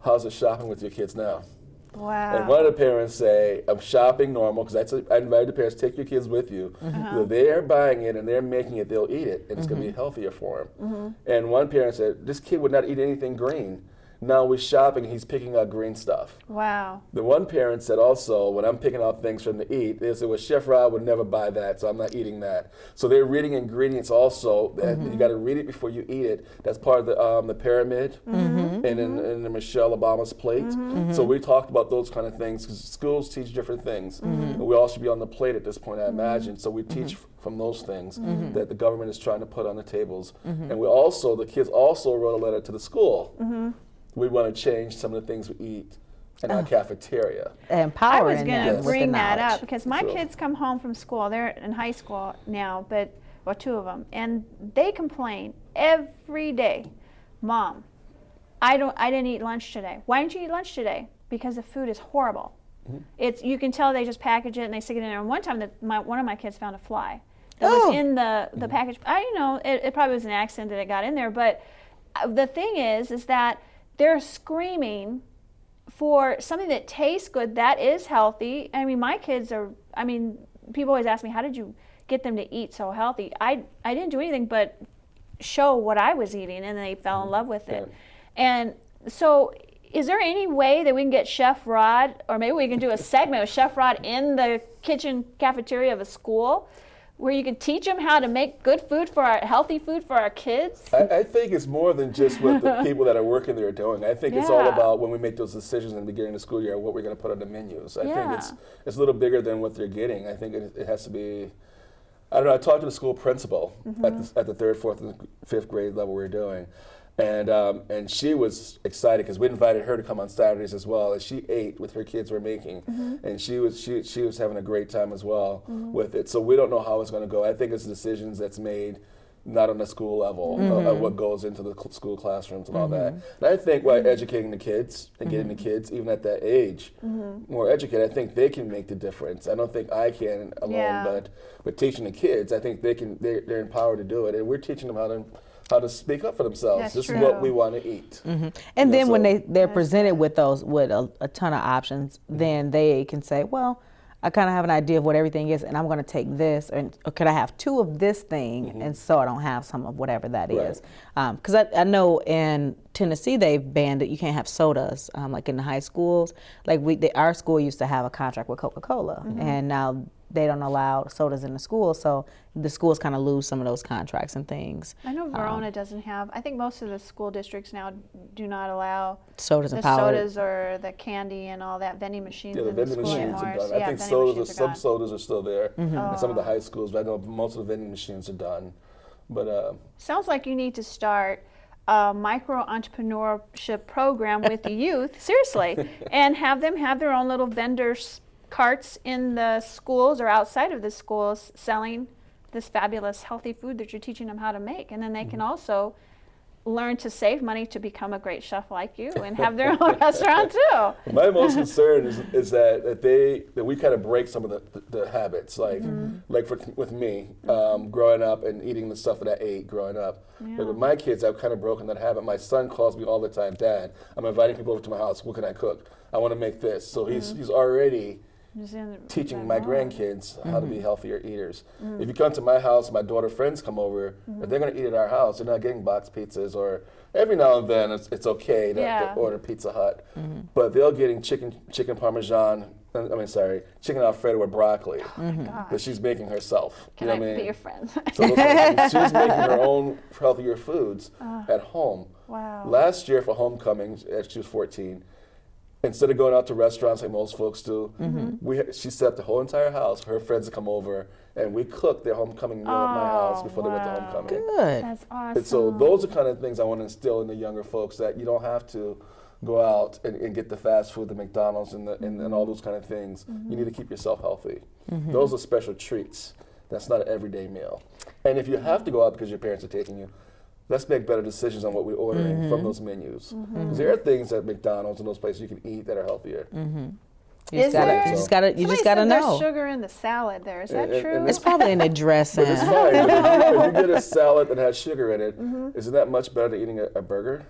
how's it shopping with your kids now? Wow. And one of the parents say, I'm shopping normal, because I invited the parents, take your kids with you. So they're buying it and they're making it, they'll eat it, and it's going to be healthier for them. And one parent said, this kid would not eat anything green. Now we're shopping, he's picking out green stuff. Wow. The one parent said also, when I'm picking out things for them to eat, they said, well, Chef Rod would never buy that, so I'm not eating that. So they're reading ingredients also. You got to read it before you eat it. That's part of the pyramid and in Michelle Obama's plate. So we talked about those kind of things because schools teach different things. And we all should be on the plate at this point, I imagine. So we teach from those things that the government is trying to put on the tables. And we also, the kids also wrote a letter to the school. We want to change some of the things we eat in our cafeteria. I Empowering was going them to with bring the that knowledge. up because my So- kids come home from school. They're in high school now, well, 2 of them, and they complain every day, Mom, I didn't eat lunch today. Why didn't you eat lunch today? Because the food is horrible. You can tell they just package it and they stick it in there. And one time, one of my kids found a fly that was in the package. It probably was an accident that it got in there. But the thing is that they're screaming for something that tastes good, that is healthy. I mean, my kids people always ask me, how did you get them to eat so healthy? I didn't do anything but show what I was eating, and they fell in love with it. And so is there any way that we can get Chef Rod, or maybe we can do a segment with Chef Rod in the kitchen cafeteria of a school, where you can teach them how to make good food healthy food for our kids? I think it's more than just what the people that are working there are doing. I think it's all about when we make those decisions in the beginning of the school year, what we're going to put on the menus. I think it's a little bigger than what they're getting. I think it has to be, I don't know, I talked to the school principal at the 3rd, 4th, and 5th grade level we were doing. And she was excited because we invited her to come on Saturdays as well, and she ate with her kids were making, and she was having a great time as well with it. So we don't know how it's going to go. I think it's decisions that's made not on the school level of what goes into the school classrooms and all that. And I think by educating the kids and getting the kids even at that age more educated, I think they can make the difference. I don't think I can alone, but teaching the kids, I think they're empowered to do it, and we're teaching them how to speak up for themselves. That's this true. is what we want to eat. And then when so- they're presented with a ton of options, then they can say, well, I kind of have an idea of what everything is, and I'm going to take this, or could I have 2 of this thing, and so I don't have some of whatever that is. Because I know in Tennessee they've banned it. You can't have sodas, like in the high schools. Like our school used to have a contract with Coca-Cola, and now they don't allow sodas in the school, so the schools kind of lose some of those contracts and things. I know Verona doesn't have. I think most of the school districts now do not allow Sodas the and powder. sodas or the candy and all that vending machines Yeah, the in the vending school machines are anymore. done. I think vending sodas, machines are some gone. sodas are still there in some of the high schools, but I know most of the vending machines are done. But Sounds like you need to start a micro entrepreneurship program with the youth, seriously, and have them have their own little vendors carts in the schools or outside of the schools selling this fabulous healthy food that you're teaching them how to make. And then they can also learn to save money to become a great chef like you and have their own restaurant too. My most concern is that we kind of break some of the habits, like with me, growing up and eating the stuff that I ate growing up. Yeah. But with my kids, I've kind of broken that habit. My son calls me all the time, Dad, I'm inviting people over to my house. What can I cook? I want to make this. So he's already teaching my grandkids how to be healthier eaters. If you come to my house, my daughter friends come over, if they're going to eat at our house, they're not getting box pizzas, or every now and then it's okay to order Pizza Hut, but they're getting chicken Parmesan, chicken Alfredo with broccoli that she's making herself. Can I be your friend? So she's making her own healthier foods at home. Wow. Last year for homecoming, as she was 14, instead of going out to restaurants like most folks do, she set up the whole entire house for her friends to come over, and we cooked their homecoming meal at my house before they went to homecoming. Good. That's awesome. And so those are kind of things I want to instill in the younger folks, that you don't have to go out and get the fast food, the McDonald's and all those kind of things. You need to keep yourself healthy. Those are special treats. That's not an everyday meal. And if you have to go out because your parents are taking you, let's make better decisions on what we're ordering from those menus. Because there are things at McDonald's and those places you can eat that are healthier. You just gotta know. There's sugar in the salad there. Is that true? It's probably in the dressing. But it's fine. If you get a salad that has sugar in it, isn't that much better than eating a burger?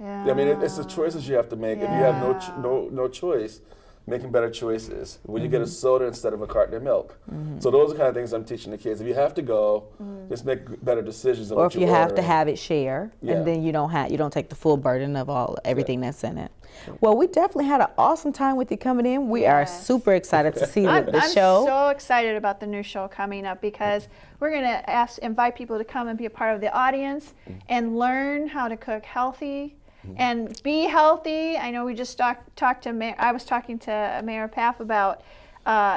Yeah. I mean, it's the choices you have to make. If you have no choice, making better choices. When you get a soda instead of a carton of milk. So those are the kind of things I'm teaching the kids. If you have to go, just make better decisions. Or if you have to have it share, and then you don't take the full burden of everything that's in it. Well, we definitely had an awesome time with you coming in. We are super excited to see the show. I'm so excited about the new show coming up, because we're going to invite people to come and be a part of the audience and learn how to cook healthy and be healthy. I know we just talked to Mayor. I was talking to Mayor Pfaff about.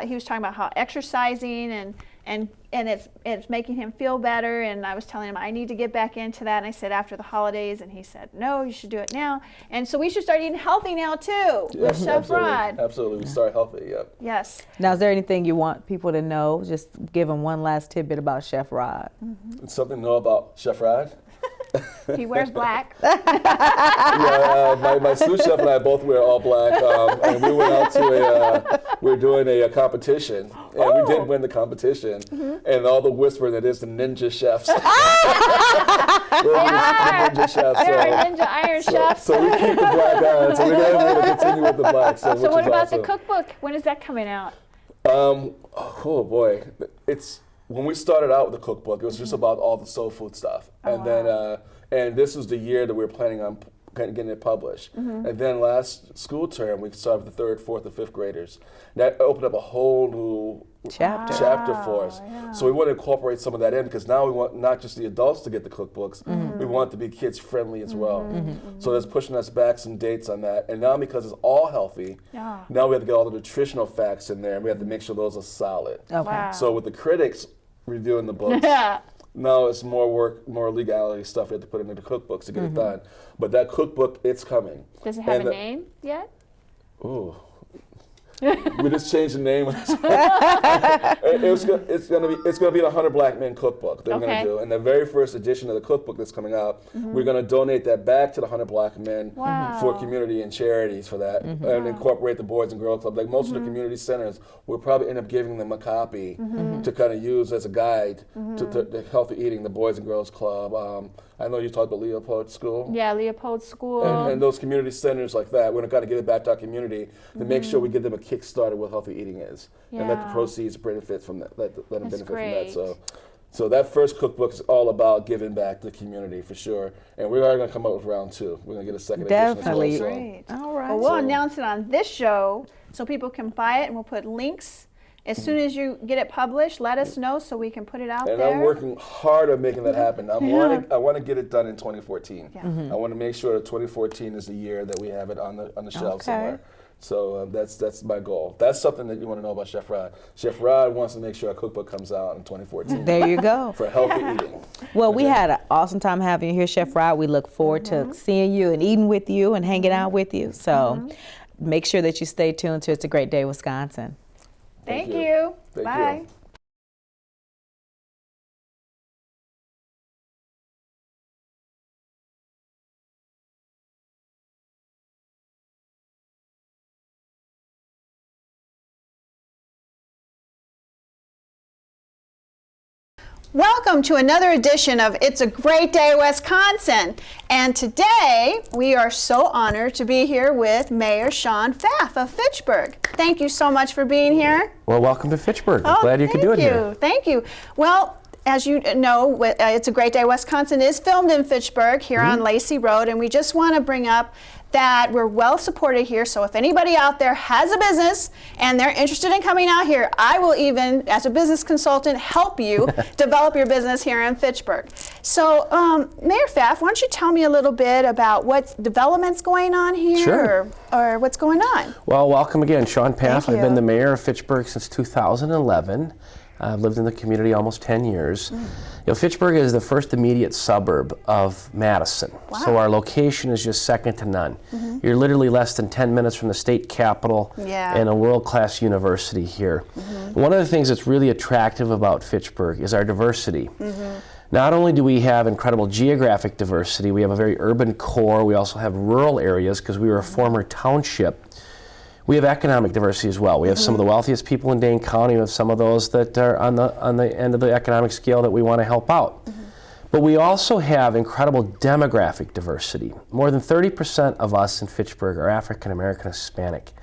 He was talking about how exercising and it's making him feel better. And I was telling him I need to get back into that. And I said after the holidays, and he said no, you should do it now. And so we should start eating healthy now too. With Chef Rod. Absolutely, we start healthy. Yeah. Yes. Now, is there anything you want people to know? Just give them one last tidbit about Chef Rod. Something to know about Chef Rod? He wears black. My sous chef and I both wear all black, and we went out to we're doing a competition, and we did win the competition, and all the whispering that is the ninja chefs. The ninja chefs. There are ninja iron chefs. So we keep the black on, so we're going to continue with the black. So what about the cookbook? When is that coming out? Oh boy, it's. When we started out with the cookbook, it was just about all the soul food stuff, and this was the year that we were planning on getting it published. And then last school term, we started with the 3rd, 4th, and 5th graders. That opened up a whole new chapter for us. Yeah. So we want to incorporate some of that in, because now we want not just the adults to get the cookbooks, we want it to be kids friendly as well. So that's pushing us back some dates on that. And now, because it's all healthy, now we have to get all the nutritional facts in there, and we have to make sure those are solid. Okay. Wow. So with the critics reviewing the books, now it's more work, more legality stuff we have to put into the cookbooks to get it done. But that cookbook, it's coming. Does it have a name yet? Ooh. We just changed the name. It's gonna be the 100 Black Men cookbook that we're gonna do, and the very first edition of the cookbook that's coming out, we're gonna donate that back to the 100 Black Men for community and charities for that, and incorporate the Boys and Girls Club. Like most of the community centers, we'll probably end up giving them a copy to kind of use as a guide to healthy eating. The Boys and Girls Club. I know you talked about Leopold School. Yeah, Leopold School. And those community centers like that, we're going to get it back to our community to make sure we give them a kickstart of what healthy eating is, and let the proceeds benefit from that. Let them benefit from that. So that first cookbook is all about giving back to the community for sure. And we are going to come up with round 2. We're going to get a second edition as well. Great. All right. Well, we'll announce it on this show so people can buy it, and we'll put links. As soon as you get it published, let us know so we can put it out there. And I'm working hard on making that happen. I want to get it done in 2014. I want to make sure that 2014 is the year that we have it on the shelves somewhere. So that's my goal. That's something that you want to know about Chef Rod. Chef Rod wants to make sure our cookbook comes out in 2014. There you go. For healthy eating. Well, we had an awesome time having you here, Chef Rod. We look forward to seeing you and eating with you and hanging out with you. So make sure that you stay tuned to It's a Great Day, Wisconsin. Thank you. Thank Bye. you. Welcome to another edition of It's a Great Day, Wisconsin. And today we are so honored to be here with Mayor Shawn Pfaff of Fitchburg. Thank you so much for being here. Well, welcome to Fitchburg. I'm glad you could do it here. Thank you. Well, as you know, It's a Great Day, Wisconsin is filmed in Fitchburg here on Lacey Road, and we just want to bring up that we're well supported here. So if anybody out there has a business and they're interested in coming out here, I will even, as a business consultant, help you develop your business here in Fitchburg. So Mayor Pfaff, why don't you tell me a little bit about what development's going on here, or what's going on? Well, welcome again, Shawn Pfaff. Thank I've been you. the mayor of Fitchburg since 2011. I've lived in the community almost 10 years. You know, Fitchburg is the first immediate suburb of Madison. Wow. So our location is just second to none. You're literally less than 10 minutes from the state capitol and a world-class university here. One of the things that's really attractive about Fitchburg is our diversity. Not only do we have incredible geographic diversity, we have a very urban core, we also have rural areas because we were a former township. We have economic diversity as well. We have some of the wealthiest people in Dane County. We have some of those that are on the end of the economic scale that we want to help out. But we also have incredible demographic diversity. More than 30% of us in Fitchburg are African American Hispanic.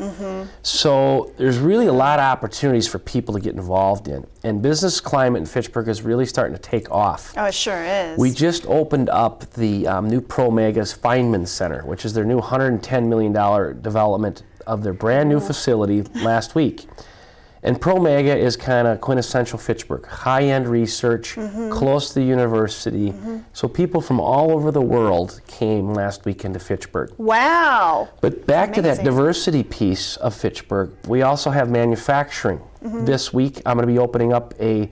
So there's really a lot of opportunities for people to get involved in. And business climate in Fitchburg is really starting to take off. Oh, it sure is. We just opened up the new Pro Mega's Feynman Center, which is their new $110 million development of their brand new facility last week. And Pro Mega is kind of quintessential Fitchburg, high-end research, close to the university. So people from all over the world came last weekend to Fitchburg. Wow. But back to that Amazing. diversity piece of Fitchburg, we also have manufacturing. This week I'm going to be opening up a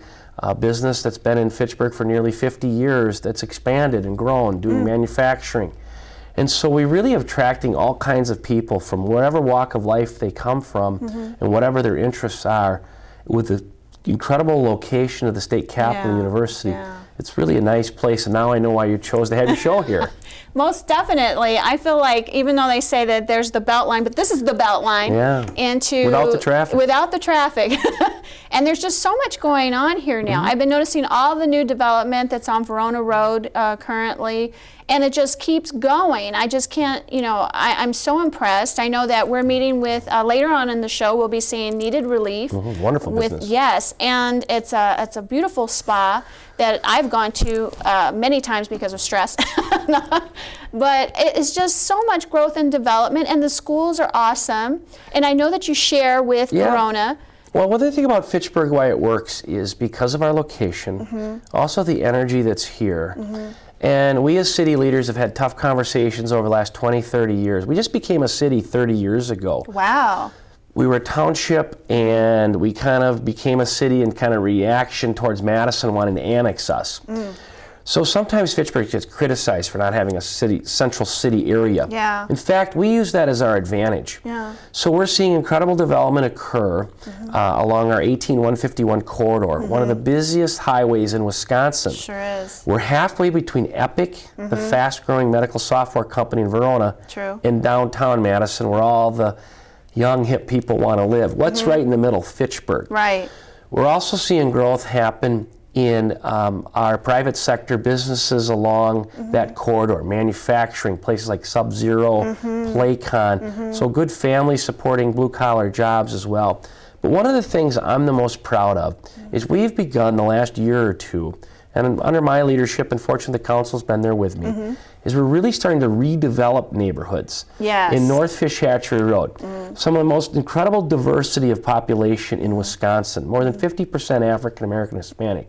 business that's been in Fitchburg for nearly 50 years that's expanded and grown, doing manufacturing. And so we really are attracting all kinds of people from whatever walk of life they come from and whatever their interests are. With the incredible location of the state capitol university, it's really a nice place, and now I know why you chose to have your show here. Most definitely. I feel like, even though they say that there's the belt line, but this is the belt line into Without the traffic. Without the traffic. And there's just so much going on here now. I've been noticing all the new development that's on Verona Road currently, and it just keeps going. I just can't, you know, I'm so impressed. I know that we're meeting with, later on in the show, we'll be seeing Kneaded Relief. Wonderful business. Yes, and it's a beautiful spa that I've gone to many times because of stress. But it's just so much growth and development, and the schools are awesome. And I know that you share with Verona. Well, one other thing about Fitchburg, why it works, is because of our location, also the energy that's here. And we as city leaders have had tough conversations over the last 20, 30 years. We just became a city 30 years ago. Wow. We were a township, and we kind of became a city in kind of reaction towards Madison wanting to annex us. So sometimes Fitchburg gets criticized for not having a central city area. Yeah. In fact, we use that as our advantage. Yeah. So we're seeing incredible development occur along our 18151 corridor, one of the busiest highways in Wisconsin. Sure is. We're halfway between Epic, the fast-growing medical software company in Verona, and downtown Madison, where all the young, hip people want to live. What's right in the middle? Fitchburg. Right. We're also seeing growth happen in our private sector businesses along that corridor, manufacturing, places like Sub-Zero, Playcon, so good family supporting blue-collar jobs as well. But one of the things I'm the most proud of is we've begun the last year or two, and under my leadership, and fortunately the council's been there with me, is we're really starting to redevelop neighborhoods in North Fish Hatchery Road. Some of the most incredible diversity of population in Wisconsin, more than 50% African American Hispanic.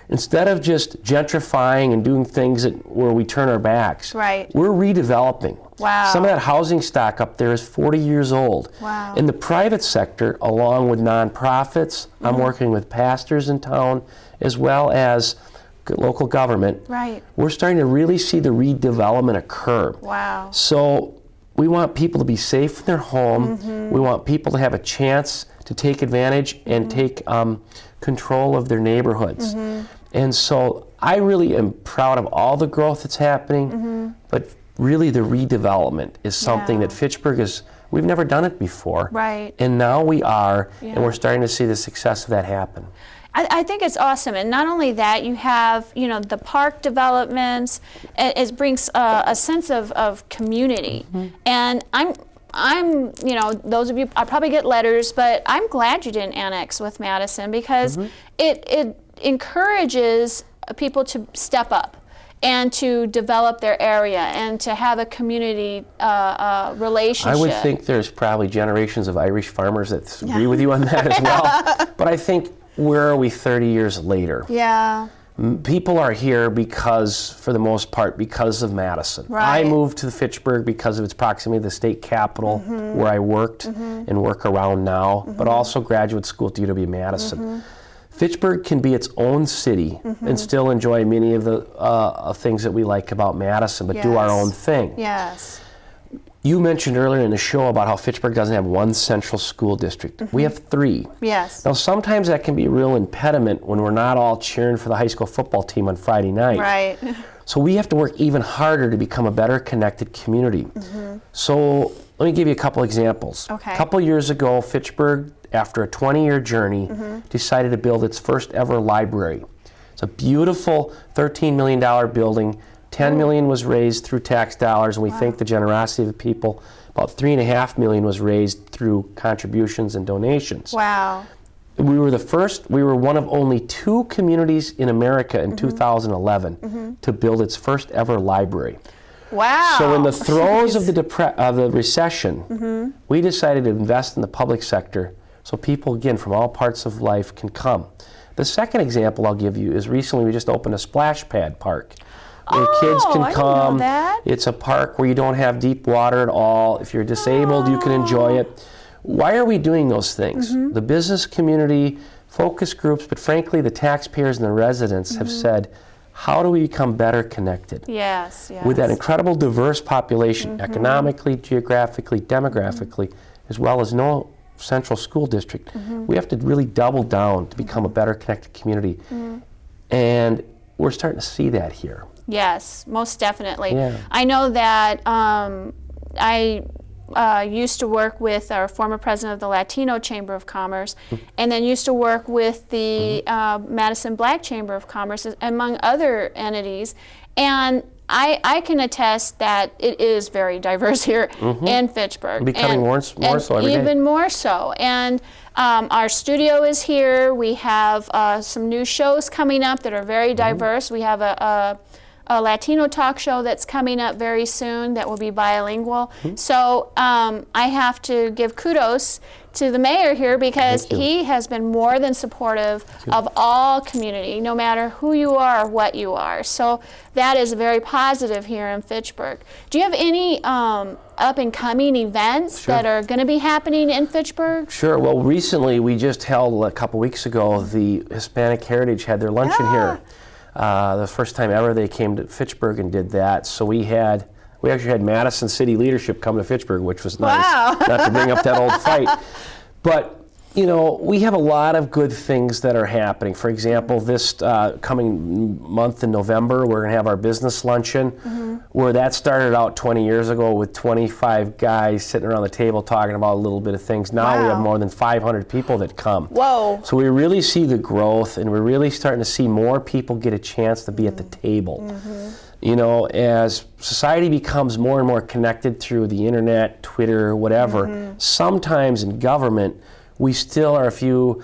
instead of just gentrifying and doing things where we turn our backs, Right. we're redeveloping. Wow. Some of that housing stock up there is 40 years old. Wow. In the private sector, along with nonprofits, I'm working with pastors in town, as well as local government. Right. We're starting to really see the redevelopment occur. Wow. So we want people to be safe in their home. We want people to have a chance to take advantage and take control of their neighborhoods. And so I really am proud of all the growth that's happening, but really the redevelopment is something that Fitchburg we've never done it before. Right. And now we are, Yeah. and we're starting to see the success of that happen. I think it's awesome, and not only that, you have the park developments. It brings a sense of community, and I'm those of you, I probably get letters, but I'm glad you didn't annex with Madison, because it encourages people to step up and to develop their area and to have a community relationship. I would think there's probably generations of Irish farmers that agree with you on that as well. But I think, where are we 30 years later? Yeah. People are here because, for the most part, because of Madison. Right. I moved to Fitchburg because of its proximity to the state capital, where I worked and work around now, but also graduate school at UW-Madison. Fitchburg can be its own city and still enjoy many of the things that we like about Madison, but do our own thing. Yes. You mentioned earlier in the show about how Fitchburg doesn't have one central school district. We have 3. Yes. Now, sometimes that can be a real impediment when we're not all cheering for the high school football team on Friday night. Right. So we have to work even harder to become a better connected community. So let me give you a couple examples. Okay. A couple years ago, Fitchburg, after a 20-year journey, decided to build its first ever library. It's a beautiful $13 million building. $10 million was raised through tax dollars, and we thank the generosity of the people. About $3.5 million was raised through contributions and donations. Wow. We were one of only 2 communities in America in 2011 to build its first ever library. Wow. So in the throes of the recession, we decided to invest in the public sector so people, again, from all parts of life can come. The second example I'll give you is recently we just opened a splash pad park, where kids can I didn't come. know that. It's a park where you don't have deep water at all. If you're disabled, you can enjoy it. Why are we doing those things? The business community, focus groups, but frankly, the taxpayers and the residents have said, how do we become better connected? Yes, yes. With that incredible diverse population, economically, geographically, demographically, as well as no central school district, we have to really double down to become a better connected community. And we're starting to see that here. Yes, most definitely. Yeah. I know that I used to work with our former president of the Latino Chamber of Commerce, and then used to work with the Madison Black Chamber of Commerce, among other entities. And I can attest that it is very diverse here in Fitchburg. Becoming more so every day. Even more so. And our studio is here. We have some new shows coming up that are very diverse. We have a Latino talk show that's coming up very soon that will be bilingual. So I have to give kudos to the mayor here, because he has been more than supportive of all community, no matter who you are or what you are. So that is very positive here in Fitchburg. Do you have any up-and-coming events that are going to be happening in Fitchburg? Sure. Well, recently we just held, a couple weeks ago, the Hispanic Heritage had their luncheon here. The first time ever they came to Fitchburg and did that. So we actually had Madison City leadership come to Fitchburg, which was nice. Wow. Not to bring up that old fight. But, we have a lot of good things that are happening. For example, this coming month in November, we're going to have our business luncheon, where that started out 20 years ago with 25 guys sitting around the table talking about a little bit of things. Now we have more than 500 people that come. Whoa. So we really see the growth, and we're really starting to see more people get a chance to be at the table. As society becomes more and more connected through the internet, Twitter, whatever, sometimes in government, we still are a few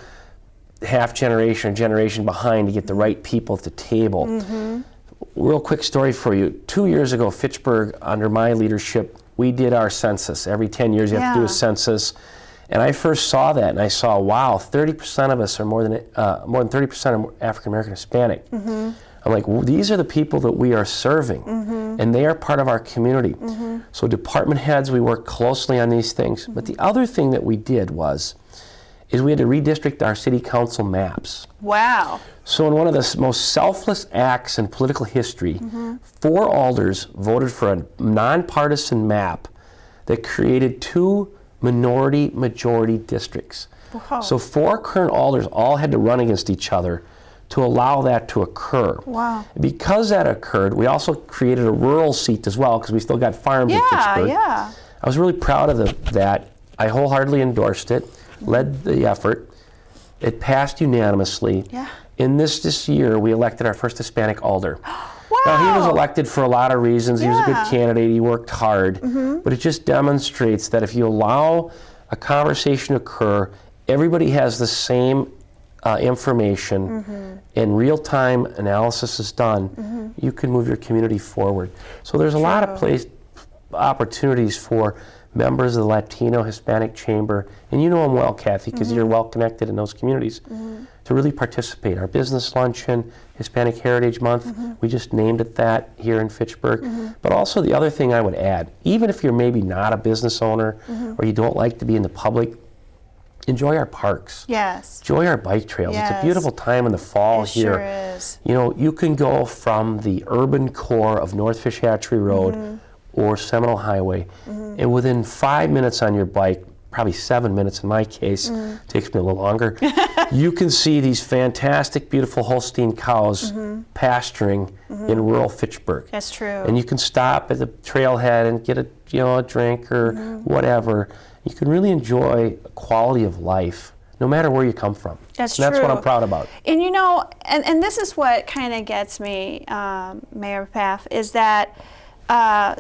generation behind to get the right people at the table. Real quick story for you. 2 years ago, Fitchburg, under my leadership, we did our census. Every 10 years you have to do a census. And I first saw that, and I saw, wow, 30% of us are more than 30% are African American Hispanic. I'm like, well, these are the people that we are serving, and they are part of our community. So department heads, we work closely on these things. But the other thing that we did is we had to redistrict our city council maps. Wow. So in one of the most selfless acts in political history, 4 alders voted for a nonpartisan map that created 2 minority-majority districts. Wow. So 4 current alders all had to run against each other to allow that to occur. Wow. Because that occurred, we also created a rural seat as well, because we still got farms in Fitchburg. Yeah. I was really proud of that. I wholeheartedly endorsed it, led the effort. It passed unanimously. Yeah. In this year, we elected our first Hispanic alder. Wow. Now, he was elected for a lot of reasons. He was a good Yeah. candidate. He worked hard. But it just demonstrates that if you allow a conversation to occur, everybody has the same information, and real-time analysis is done, you can move your community forward. So there's a lot of opportunities for members of the Latino Hispanic Chamber, and you know them well, Kathy, because you're well connected in those communities, to really participate. Our business luncheon, Hispanic Heritage Month, we just named it that here in Fitchburg. But also the other thing I would add, even if you're maybe not a business owner or you don't like to be in the public, enjoy our parks. Yes. Enjoy our bike trails. It's a Yes. beautiful time in the fall It here. sure is. You know, you can go from the urban core of North Fish Hatchery Road or Seminole Highway, and within 5 minutes on your bike, probably 7 minutes in my case, takes me a little longer, you can see these fantastic, beautiful Holstein cows pasturing in rural Fitchburg. That's true. And you can stop at the trailhead and get a drink or whatever. You can really enjoy quality of life, no matter where you come from. That's and that's true. what I'm proud about. And you know, and this is what kind of gets me, Mayor Pfaff, is that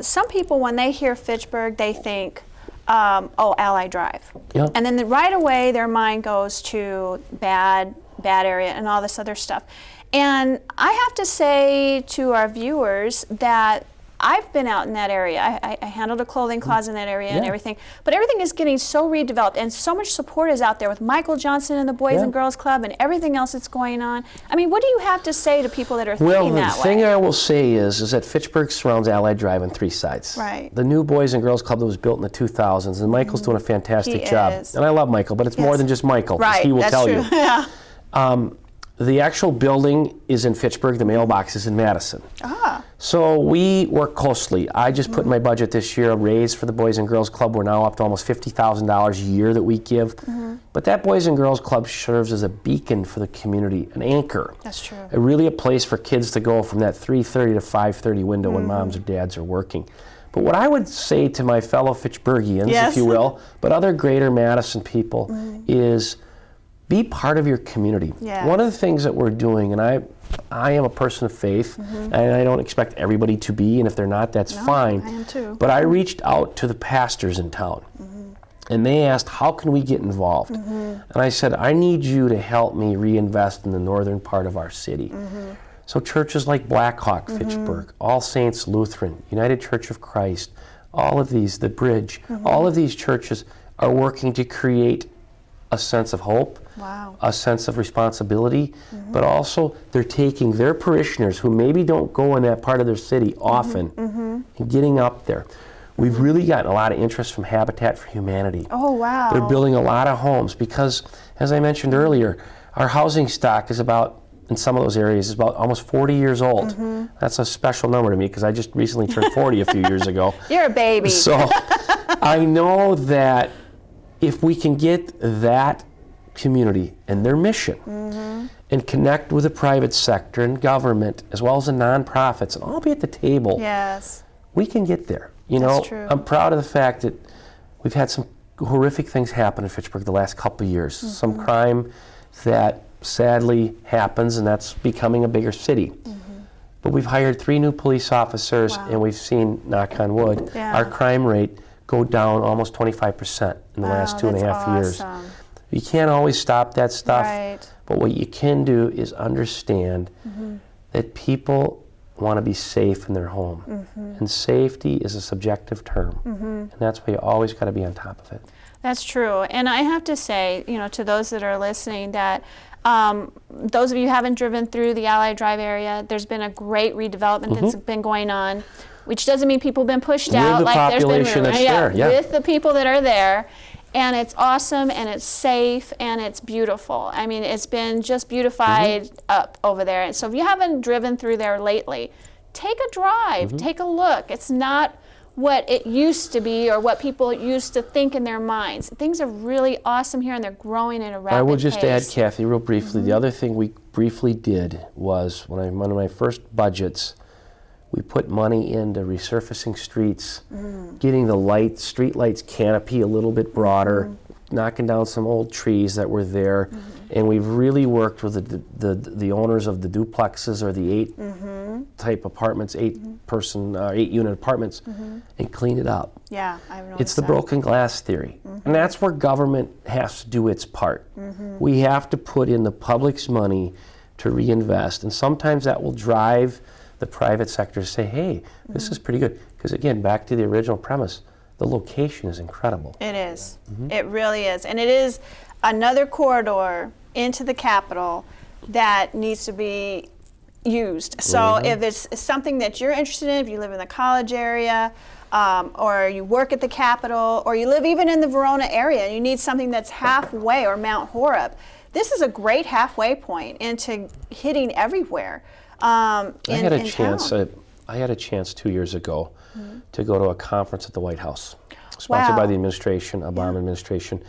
some people, when they hear Fitchburg, they think, oh, Ally Drive. Yeah. And then right away their mind goes to bad area and all this other stuff. And I have to say to our viewers that I've been out in that area. I handled a clothing closet in that area and everything. But everything is getting so redeveloped, and so much support is out there with Michael Johnson and the Boys and Girls Club and everything else that's going on. I mean, what do you have to say to people that are thinking that way? Well, the thing I will say is that Fitchburg surrounds Allied Drive on 3 sides. Right. The new Boys and Girls Club that was built in the 2000s, and Michael's doing a fantastic job. is. And I love Michael, but it's more than just Michael, 'cause Right, he will that's tell true. you. Yeah. The actual building is in Fitchburg, the mailbox is in Madison. So we work closely. I just put in my budget this year a raise for the Boys and Girls Club. We're now up to almost $50,000 a year that we give. But that Boys and Girls Club serves as a beacon for the community, an anchor. That's true. Really a place for kids to go from that 3:30 to 5:30 window when moms or dads are working. But what I would say to my fellow Fitchburgians, if you will, but other greater Madison people, is be part of your community. Yeah. One of the things that we're doing, and I am a person of faith, and I don't expect everybody to be, and if they're not, that's fine. I am too. But I reached out to the pastors in town, and they asked, how can we get involved? And I said, I need you to help me reinvest in the northern part of our city. So churches like Blackhawk, Fitchburg, All Saints Lutheran, United Church of Christ, all of these, the Bridge, all of these churches are working to create a sense of hope, a sense of responsibility, but also they're taking their parishioners who maybe don't go in that part of their city often and getting up there. We've really gotten a lot of interest from Habitat for Humanity. Oh, wow. They're building a lot of homes because, as I mentioned earlier, our housing stock is about, in some of those areas, is about almost 40 years old. That's a special number to me because I just recently turned 40 a few years ago. You're a baby. So I know that if we can get that community and their mission and connect with the private sector and government as well as the nonprofits and all be at the table, we can get there. You know, true. I'm proud of the fact that we've had some horrific things happen in Fitchburg the last couple of years. Some crime that sadly happens, and that's becoming a bigger city. But we've hired 3 new police officers, and we've seen, knock on wood, our crime rate go down almost 25% in the last 2.5 years. You can't always stop that stuff, but what you can do is understand that people want to be safe in their home. And safety is a subjective term, and that's why you always got to be on top of it. That's true. And I have to say, to those that are listening, that those of you who haven't driven through the Allied Drive area, there's been a great redevelopment that's been going on, which doesn't mean people have been pushed out. With the population that's there, yeah. With the people that are there. And it's awesome, and it's safe, and it's beautiful. I mean, it's been just beautified up over there. And so if you haven't driven through there lately, take a drive, take a look. It's not what it used to be or what people used to think in their minds. Things are really awesome here, and they're growing at a rapid pace. I will just add, Kathy, real briefly, the other thing we briefly did was one of my first budgets, we put money into resurfacing streets, getting the street lights canopy a little bit broader, knocking down some old trees that were there, and we've really worked with the owners of the duplexes or the 8 type apartments, 8-unit apartments, and clean it up. Yeah, I've noticed It's the broken glass theory, and that's where government has to do its part. We have to put in the public's money to reinvest, and sometimes that will drive the private sector to say, hey, this is pretty good. Because again, back to the original premise, the location is incredible. It is. It really is. And it is another corridor into the Capitol that needs to be used. So if it's something that you're interested in, if you live in the college area, or you work at the Capitol, or you live even in the Verona area, and you need something that's halfway, or Mount Horeb, this is a great halfway point into hitting everywhere. I had a chance 2 years ago to go to a conference at the White House, sponsored by the administration, Obama administration.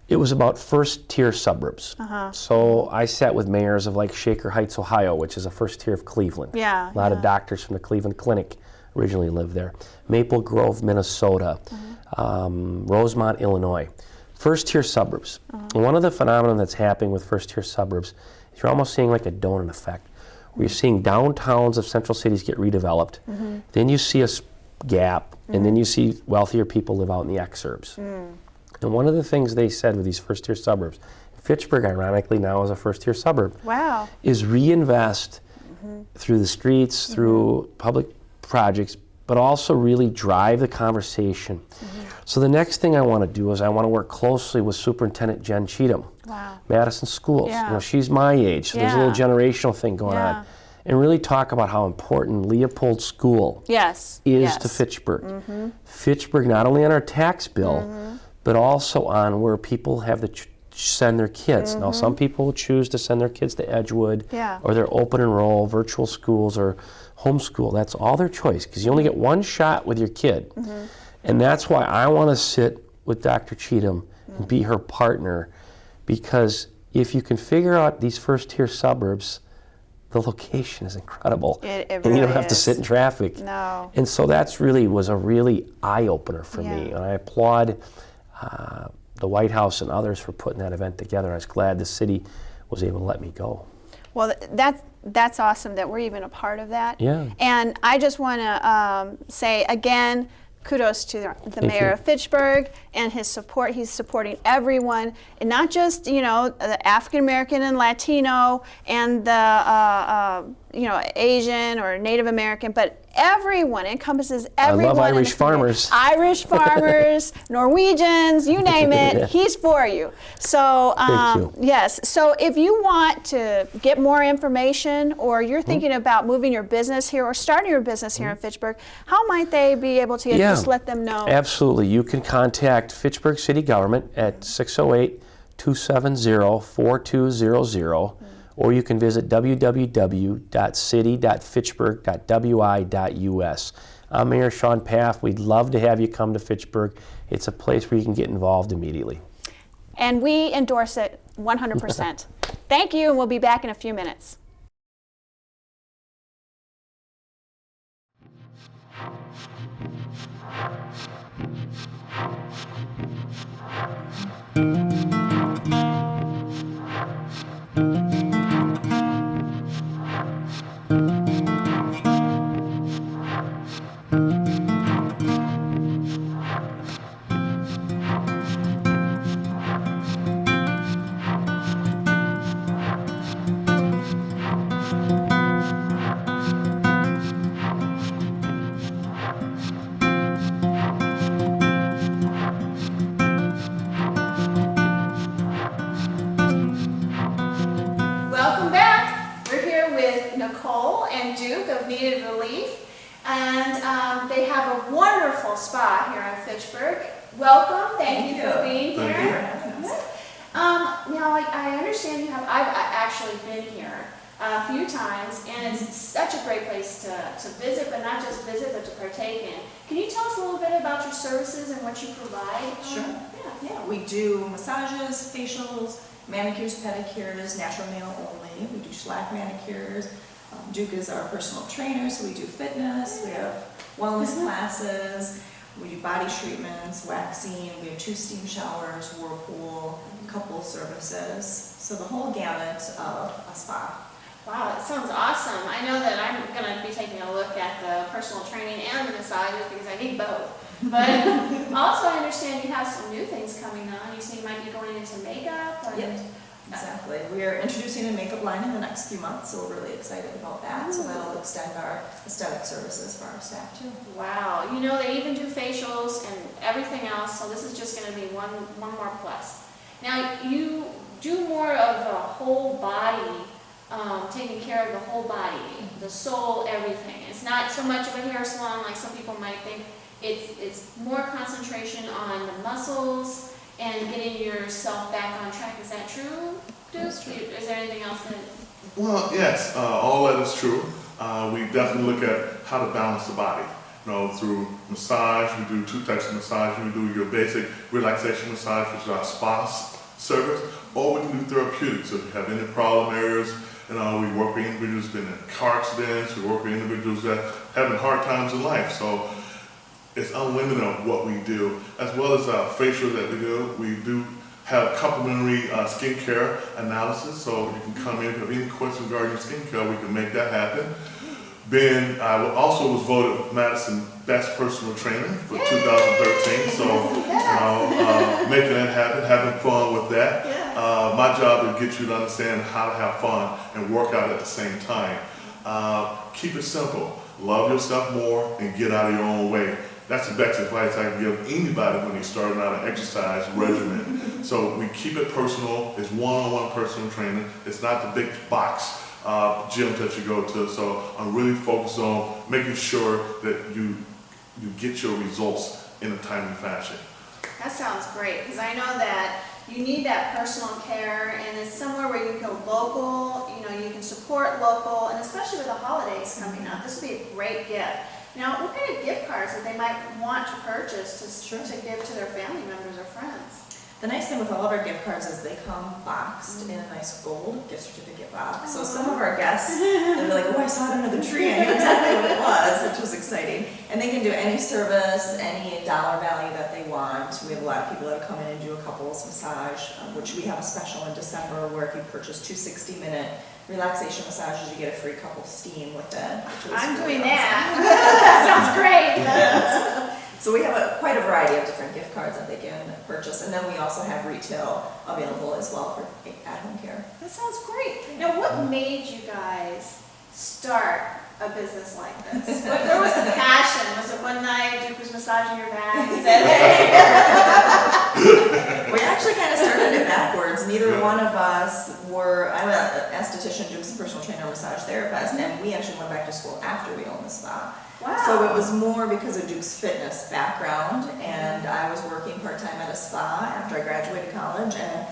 It was about first-tier suburbs. So I sat with mayors of like Shaker Heights, Ohio, which is a first tier of Cleveland. A lot of doctors from the Cleveland Clinic originally lived there. Maple Grove, Minnesota, Rosemont, Illinois. First-tier suburbs. And one of the phenomena that's happening with first-tier suburbs is you're almost seeing like a donut effect. Where you're seeing downtowns of central cities get redeveloped, then you see a gap, and then you see wealthier people live out in the exurbs. And one of the things they said with these first-tier suburbs, Fitchburg, ironically, now is a first-tier suburb, is reinvest through the streets, through public projects, but also really drive the conversation. So the next thing I want to do is I want to work closely with Superintendent Jen Cheatham, Madison Schools. She's my age, so there's a little generational thing going on. And really talk about how important Leopold School is to Fitchburg. Fitchburg, not only on our tax bill, but also on where people have to send their kids. Now, some people will choose to send their kids to Edgewood, or their open enroll, virtual schools, or homeschool. That's all their choice, because you only get one shot with your kid. And that's why I want to sit with Dr. Cheatham and be her partner, because if you can figure out these first-tier suburbs, the location is incredible. It and really you don't have to is. sit in traffic. And so that's was a really eye-opener for me. And I applaud the White House and others for putting that event together. I was glad the city was able to let me go. Well, that's awesome that we're even a part of that. And I just want to say again, kudos to the mayor of Fitchburg and his support. He's supporting everyone, and not just the African American and Latino and the Asian or Native American, but everyone. It encompasses everyone. I love Irish farmers. Irish farmers, Norwegians, you name it. He's for you. So yes. So if you want to get more information, or you're thinking about moving your business here or starting your business here in Fitchburg, how might they be able to just let them know? Absolutely. You can contact Fitchburg City Government at 608-270-4200. Or you can visit www.city.fitchburg.wi.us. I'm Mayor Shawn Pfaff. We'd love to have you come to Fitchburg. It's a place where you can get involved immediately. And we endorse it 100%. Thank you, and we'll be back in a few minutes. welcome back. We're here with Nichol and Duke of Kneaded Relief, and they have a wonderful spa here in Fitchburg. Welcome. Thank you for being here. Now, I understand I've actually been here a few times, and it's such a great place to visit, but not just visit, but to partake in. Can you tell us a little bit about your services and what you provide? Sure. Yeah, we do massages, facials, manicures, pedicures, natural nail only. We do shellac manicures. Duke is our personal trainer, so we do fitness. We have wellness classes. We do body treatments, waxing. We have 2 steam showers, whirlpool, couple services. So the whole gamut of a spa. Wow, that sounds awesome. I know that I'm going to be taking a look at the personal training and the massages because I need both. But also I understand you have some new things coming on. You say you might be going into makeup. Yep, exactly. We are introducing a makeup line in the next few months, so we're really excited about that. So that'll extend our aesthetic services for our staff too. Wow, you know they even do facials and everything else, so this is just going to be one more plus. Now you do more of a whole body, taking care of the whole body, the soul, everything. It's not so much of a hair salon like some people might think. It's more concentration on the muscles and getting yourself back on track. Is that true, Duke? Is there anything else that... Well, yes, all that is true. We definitely look at how to balance the body. You know, through massage, we do 2 types of massage. We do your basic relaxation massage, which is our spa service, or we can do therapeutics. So if you have any problem areas, you know, we work with individuals who've been in car accidents, we work with individuals that are having hard times in life. So it's unlimited of what we do, as well as facials that we do. We do have complimentary skincare analysis, so you can come in if you have any questions regarding your skincare, we can make that happen. Ben, I also was voted Madison Best Personal Trainer for 2013, so making that happen, having fun with that. My job is to get you to understand how to have fun and work out at the same time. Keep it simple. Love yourself more and get out of your own way. That's the best advice I can give anybody when they're starting out an exercise regimen. So we keep it personal. It's one-on-one personal training. It's not the big box gyms that you go to. So I'm really focused on making sure that you get your results in a timely fashion. That sounds great, because I know that you need that personal care, and it's somewhere where you can go local, you know, you can support local, and especially with the holidays coming up, this would be a great gift. Now, what kind of gift cards that they might want to purchase to give to their family members or friends? The nice thing with all of our gift cards is they come boxed in a nice gold gift certificate box. So some of our guests, they'll be like, oh, I saw it under the tree. I knew exactly what it was, which was exciting. And they can do any service, any dollar value that they want. We have a lot of people that come in and do a couples massage, which we have a special in December where if you purchase 2 60-minute relaxation massages, you get a free couple steam with it. I'm doing that. That sounds great. So we have quite a variety of different gift cards that they can purchase, and then we also have retail available as well for at-home care. That sounds great. Now, what made you guys start a business like this? Where was the passion? Was it one night Duke was massaging your back and said, hey? We actually kind of started it backwards. Neither one of us I'm an esthetician, Duke's a personal trainer, massage therapist, and we actually went back to school after we owned the spa. Wow. So it was more because of Duke's fitness background, and I was working part-time at a spa after I graduated college, and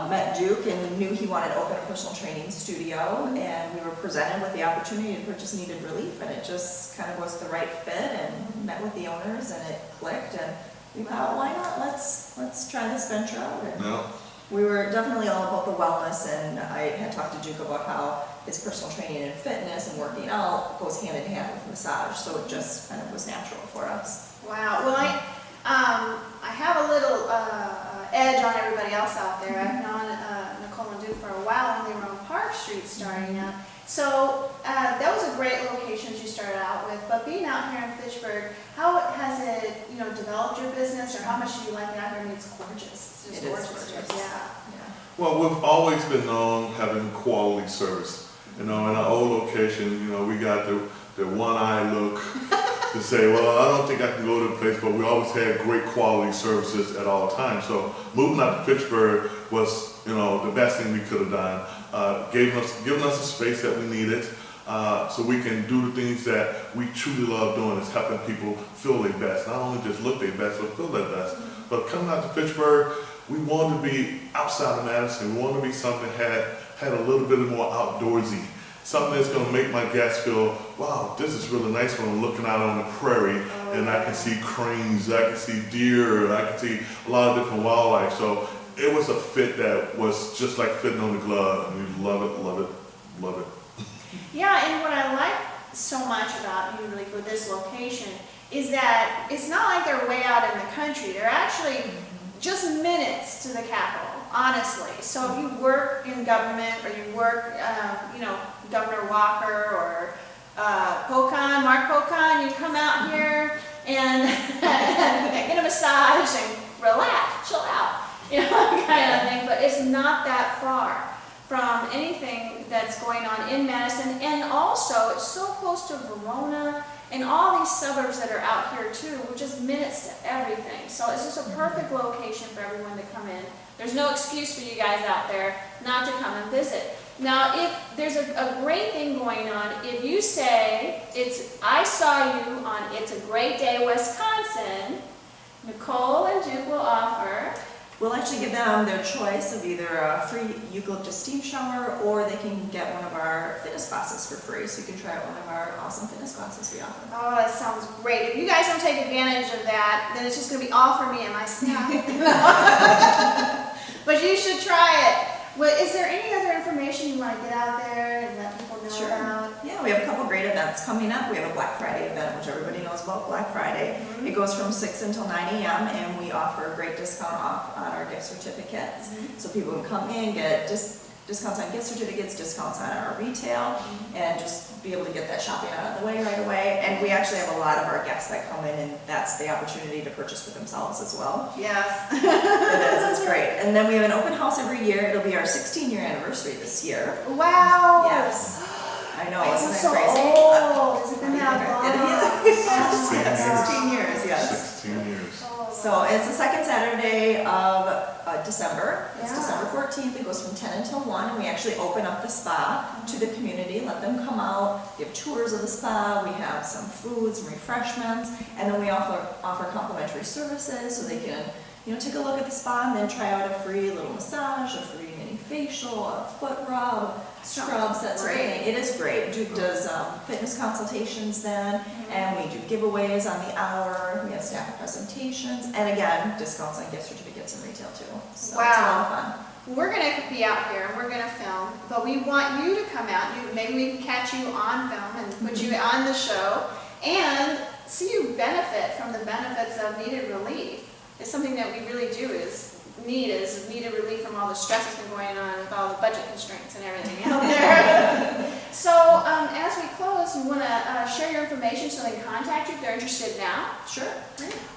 met Duke and knew he wanted to open a personal training studio, and we were presented with the opportunity to purchase Kneaded Relief, and it just kind of was the right fit, and met with the owners, and it clicked, and we thought, why not? Let's try this venture out. And we were definitely all about the wellness, and I had talked to Duke about how his personal training and fitness and working out goes hand in hand with massage, so it just kind of was natural for us. Wow. Well, I have a little edge on everybody else out there. I've known Nichol and Duke for a while when they were on Park Street starting out. So that was a great location you started out with. But being out here in Fitchburg, how has it, developed your business, or how much do you like it out here? I mean, it's gorgeous. It's just gorgeous. Yeah. Well, we've always been known having quality service. In our old location, we got the one-eye look. to say, well, I don't think I can go to the place, but we always had great quality services at all times. So moving out to Fitchburg was, the best thing we could have done. Giving us the space that we needed, so we can do the things that we truly love doing, is helping people feel their best. Not only just look their best, but feel their best. But coming out to Fitchburg, we wanted to be outside of Madison. We wanted to be something that had a little bit more outdoorsy. Something that's going to make my guests feel, wow, this is really nice when I'm looking out on the prairie and I can see cranes, I can see deer, I can see a lot of different wildlife. So it was a fit that was just like fitting on the glove, and we love it, love it, love it. Yeah, and what I like so much about Needed Relief with this location is that it's not like they're way out in the country. They're actually just minutes to the capital, honestly. So if you work in government, or you work, Governor Walker or Mark Pocon, you come out here and get a massage and relax, chill out, kind of thing. But it's not that far from anything that's going on in Madison, and also it's so close to Verona and all these suburbs that are out here too. We're just minutes to everything. So it's just a perfect location for everyone to come in. There's no excuse for you guys out there not to come and visit. Now, if there's a great thing going on, if you say, I saw you on It's a Great Day, Wisconsin, Nichol and Duke will offer. We'll actually give them their choice of either a free eucalyptus steam shower, or they can get one of our fitness classes for free. So you can try out one of our awesome fitness classes we offer. Oh, that sounds great. If you guys don't take advantage of that, then it's just going to be all for me and my staff. But you should try it. Well, is there any other information you want to get out there and let people know about? Yeah, we have a couple great events coming up. We have a Black Friday event, which everybody knows about Black Friday. Mm-hmm. It goes from 6 until 9 a.m. and we offer a great discount off on our gift certificates. Mm-hmm. So people can come in, get discounts on gift certificates, discounts on our retail, and just be able to get that shopping out of the way right away. And we actually have a lot of our guests that come in, and that's the opportunity to purchase for themselves as well. Yes. It is, it's great. And then we have an open house every year. It'll be our 16-year anniversary this year. Wow. Yes. I know, It's isn't so it crazy? old. Has it been that long? Yeah, 16 years, yes. 16 years. So it's the second Saturday of December. It's Yeah. December 14th. It goes from 10 until 1, and we actually open up the spa to the community, let them come out, give tours of the spa. We have some food, some refreshments, and then we offer complimentary services so they can, take a look at the spa and then try out a free little massage, a free mini facial, a foot rub, scrubs, that sort of thing. It is great. Duke does fitness consultations then, and we do giveaways on the hour. We have staff presentations, and again, discounts on gift certificates and retail too. So Wow. it's a lot of fun. We're going to be out here and we're going to film, but we want you to come out. Maybe we can catch you on film and put you on the show and see you benefit from the benefits of Needed Relief. It's something that we really do needed relief from all the stress that's been going on with all the budget constraints and everything out there. So as we close, you want to share your information so they can contact you if they're interested now? Sure.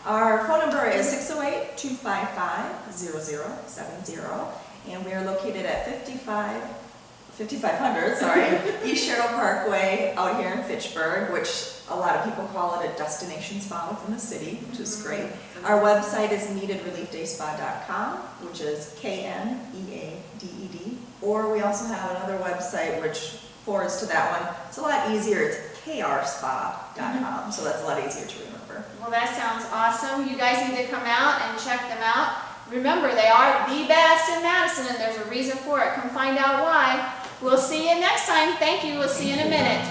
Our phone number is 608-255-0070, and we are located at 5500 East Sherrill Parkway out here in Fitchburg, which a lot of people call it a destination spa within the city, which is great. Our website is kneadedreliefdayspa.com, which is KNEADED, or we also have another website which forwards to that one. It's a lot easier. It's krspa.com, so that's a lot easier to remember. Well, that sounds awesome. You guys need to come out and check them out. Remember, they are the best in Madison, and there's a reason for it. Come find out why. We'll see you next time. Thank you. We'll see you in a minute.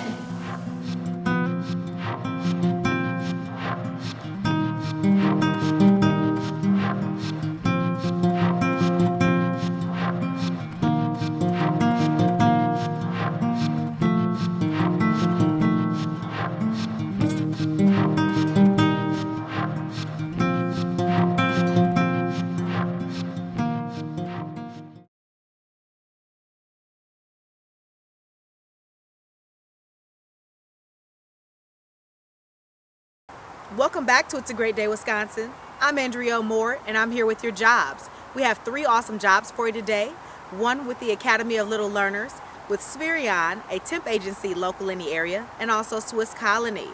Welcome back to It's a Great Day, Wisconsin. I'm Andrea Moore, and I'm here with your jobs. We have 3 awesome jobs for you today. One with the Academy of Little Learners, with Spherion, a temp agency local in the area, and also Swiss Colony.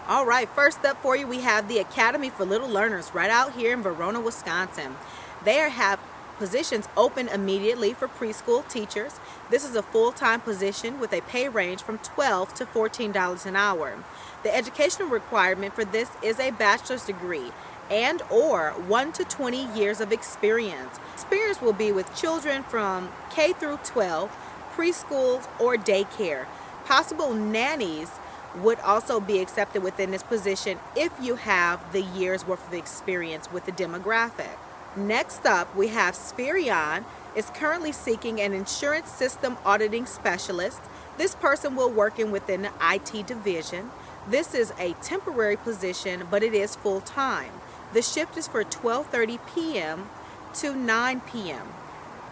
All right, first up for you, we have the Academy for Little Learners right out here in Verona, Wisconsin. They have positions open immediately for preschool teachers. This is a full-time position with a pay range from $12 to $14 an hour. The educational requirement for this is a bachelor's degree and or 1 to 20 years of experience. Experience will be with children from K through 12, preschools, or daycare. Possible nannies would also be accepted within this position if you have the year's worth of experience with the demographic. Next up, we have Spherion is currently seeking an insurance system auditing specialist. This person will work within the IT division. This is a temporary position, but it is full-time. The shift is for 12:30 p.m. to 9 p.m.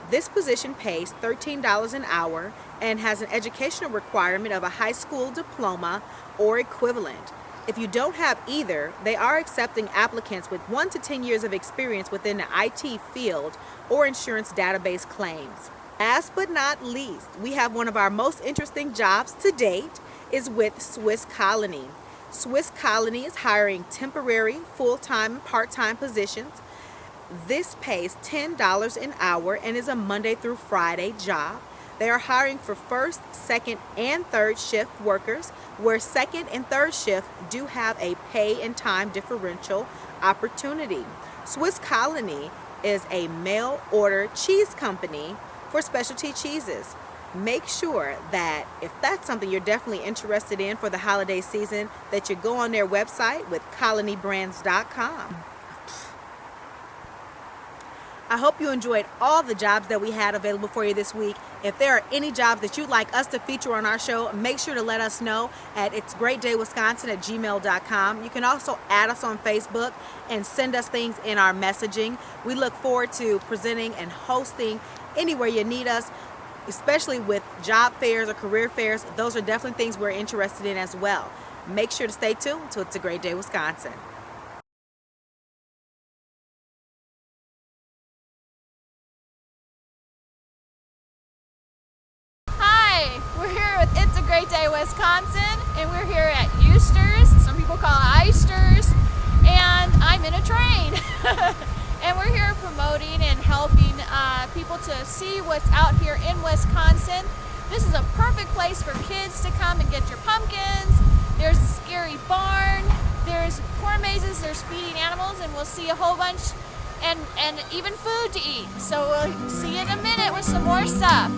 This position pays $13 an hour and has an educational requirement of a high school diploma or equivalent. If you don't have either, they are accepting applicants with 1 to 10 years of experience within the IT field or insurance database claims. Last but not least, we have one of our most interesting jobs to date is with Swiss Colony. Swiss Colony is hiring temporary, full-time, and part-time positions. This pays $10 an hour and is a Monday through Friday job. They are hiring for first, second, and third shift workers, where second and third shift do have a pay and time differential opportunity. Swiss Colony is a mail order cheese company for specialty cheeses. Make sure that if that's something you're definitely interested in for the holiday season, that you go on their website with colonybrands.com. I hope you enjoyed all the jobs that we had available for you this week. If there are any jobs that you'd like us to feature on our show, make sure to let us know at itsgreatdaywisconsin@gmail.com. You can also add us on Facebook and send us things in our messaging. We look forward to presenting and hosting anywhere you need us, especially with job fairs or career fairs. Those are definitely things we're interested in as well. Make sure to stay tuned to It's a Great Day, Wisconsin. We're here with It's a Great Day, Wisconsin, and we're here at Euster's. Some people call it Eugster's, and I'm in a train. And we're here promoting and helping people to see what's out here in Wisconsin. This is a perfect place for kids to come and get your pumpkins. There's a scary barn, there's corn mazes, there's feeding animals, and we'll see a whole bunch and even food to eat. So we'll see you in a minute with some more stuff.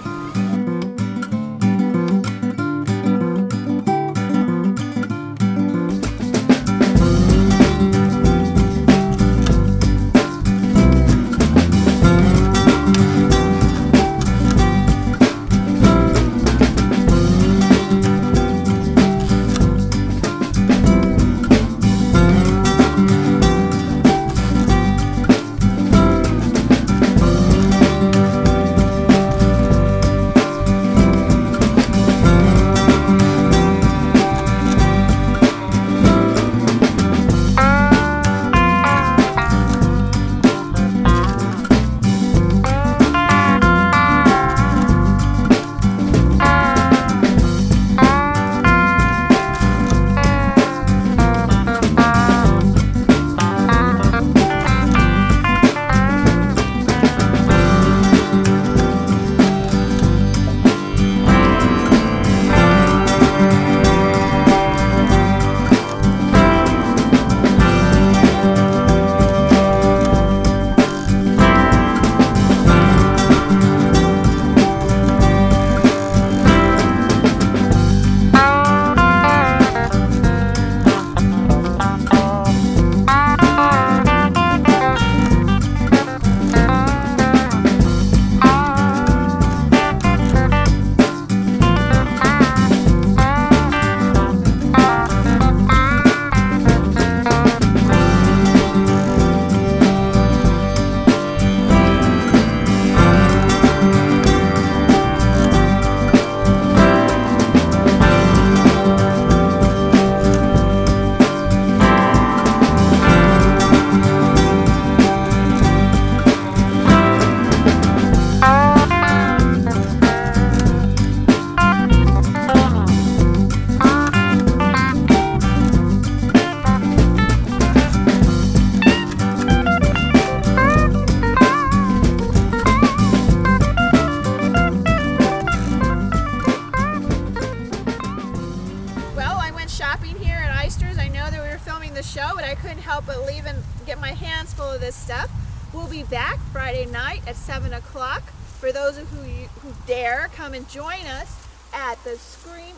help but get my hands full of this stuff. We'll be back Friday night at 7 o'clock. For those of who dare, come and join us at the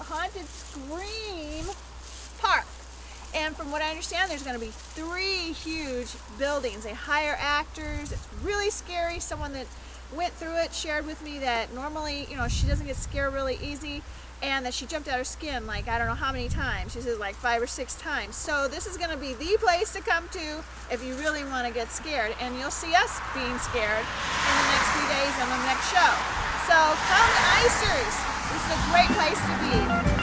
Haunted Scream Park. And from what I understand, there's going to be 3 huge buildings. They hire actors. It's really scary. Someone that went through it shared with me that normally, she doesn't get scared really easy, and that she jumped out her skin like I don't know how many times. She says like 5 or 6 times. So this is going to be the place to come to if you really want to get scared. And you'll see us being scared in the next few days on the next show. So come to Eugster's. This is a great place to be.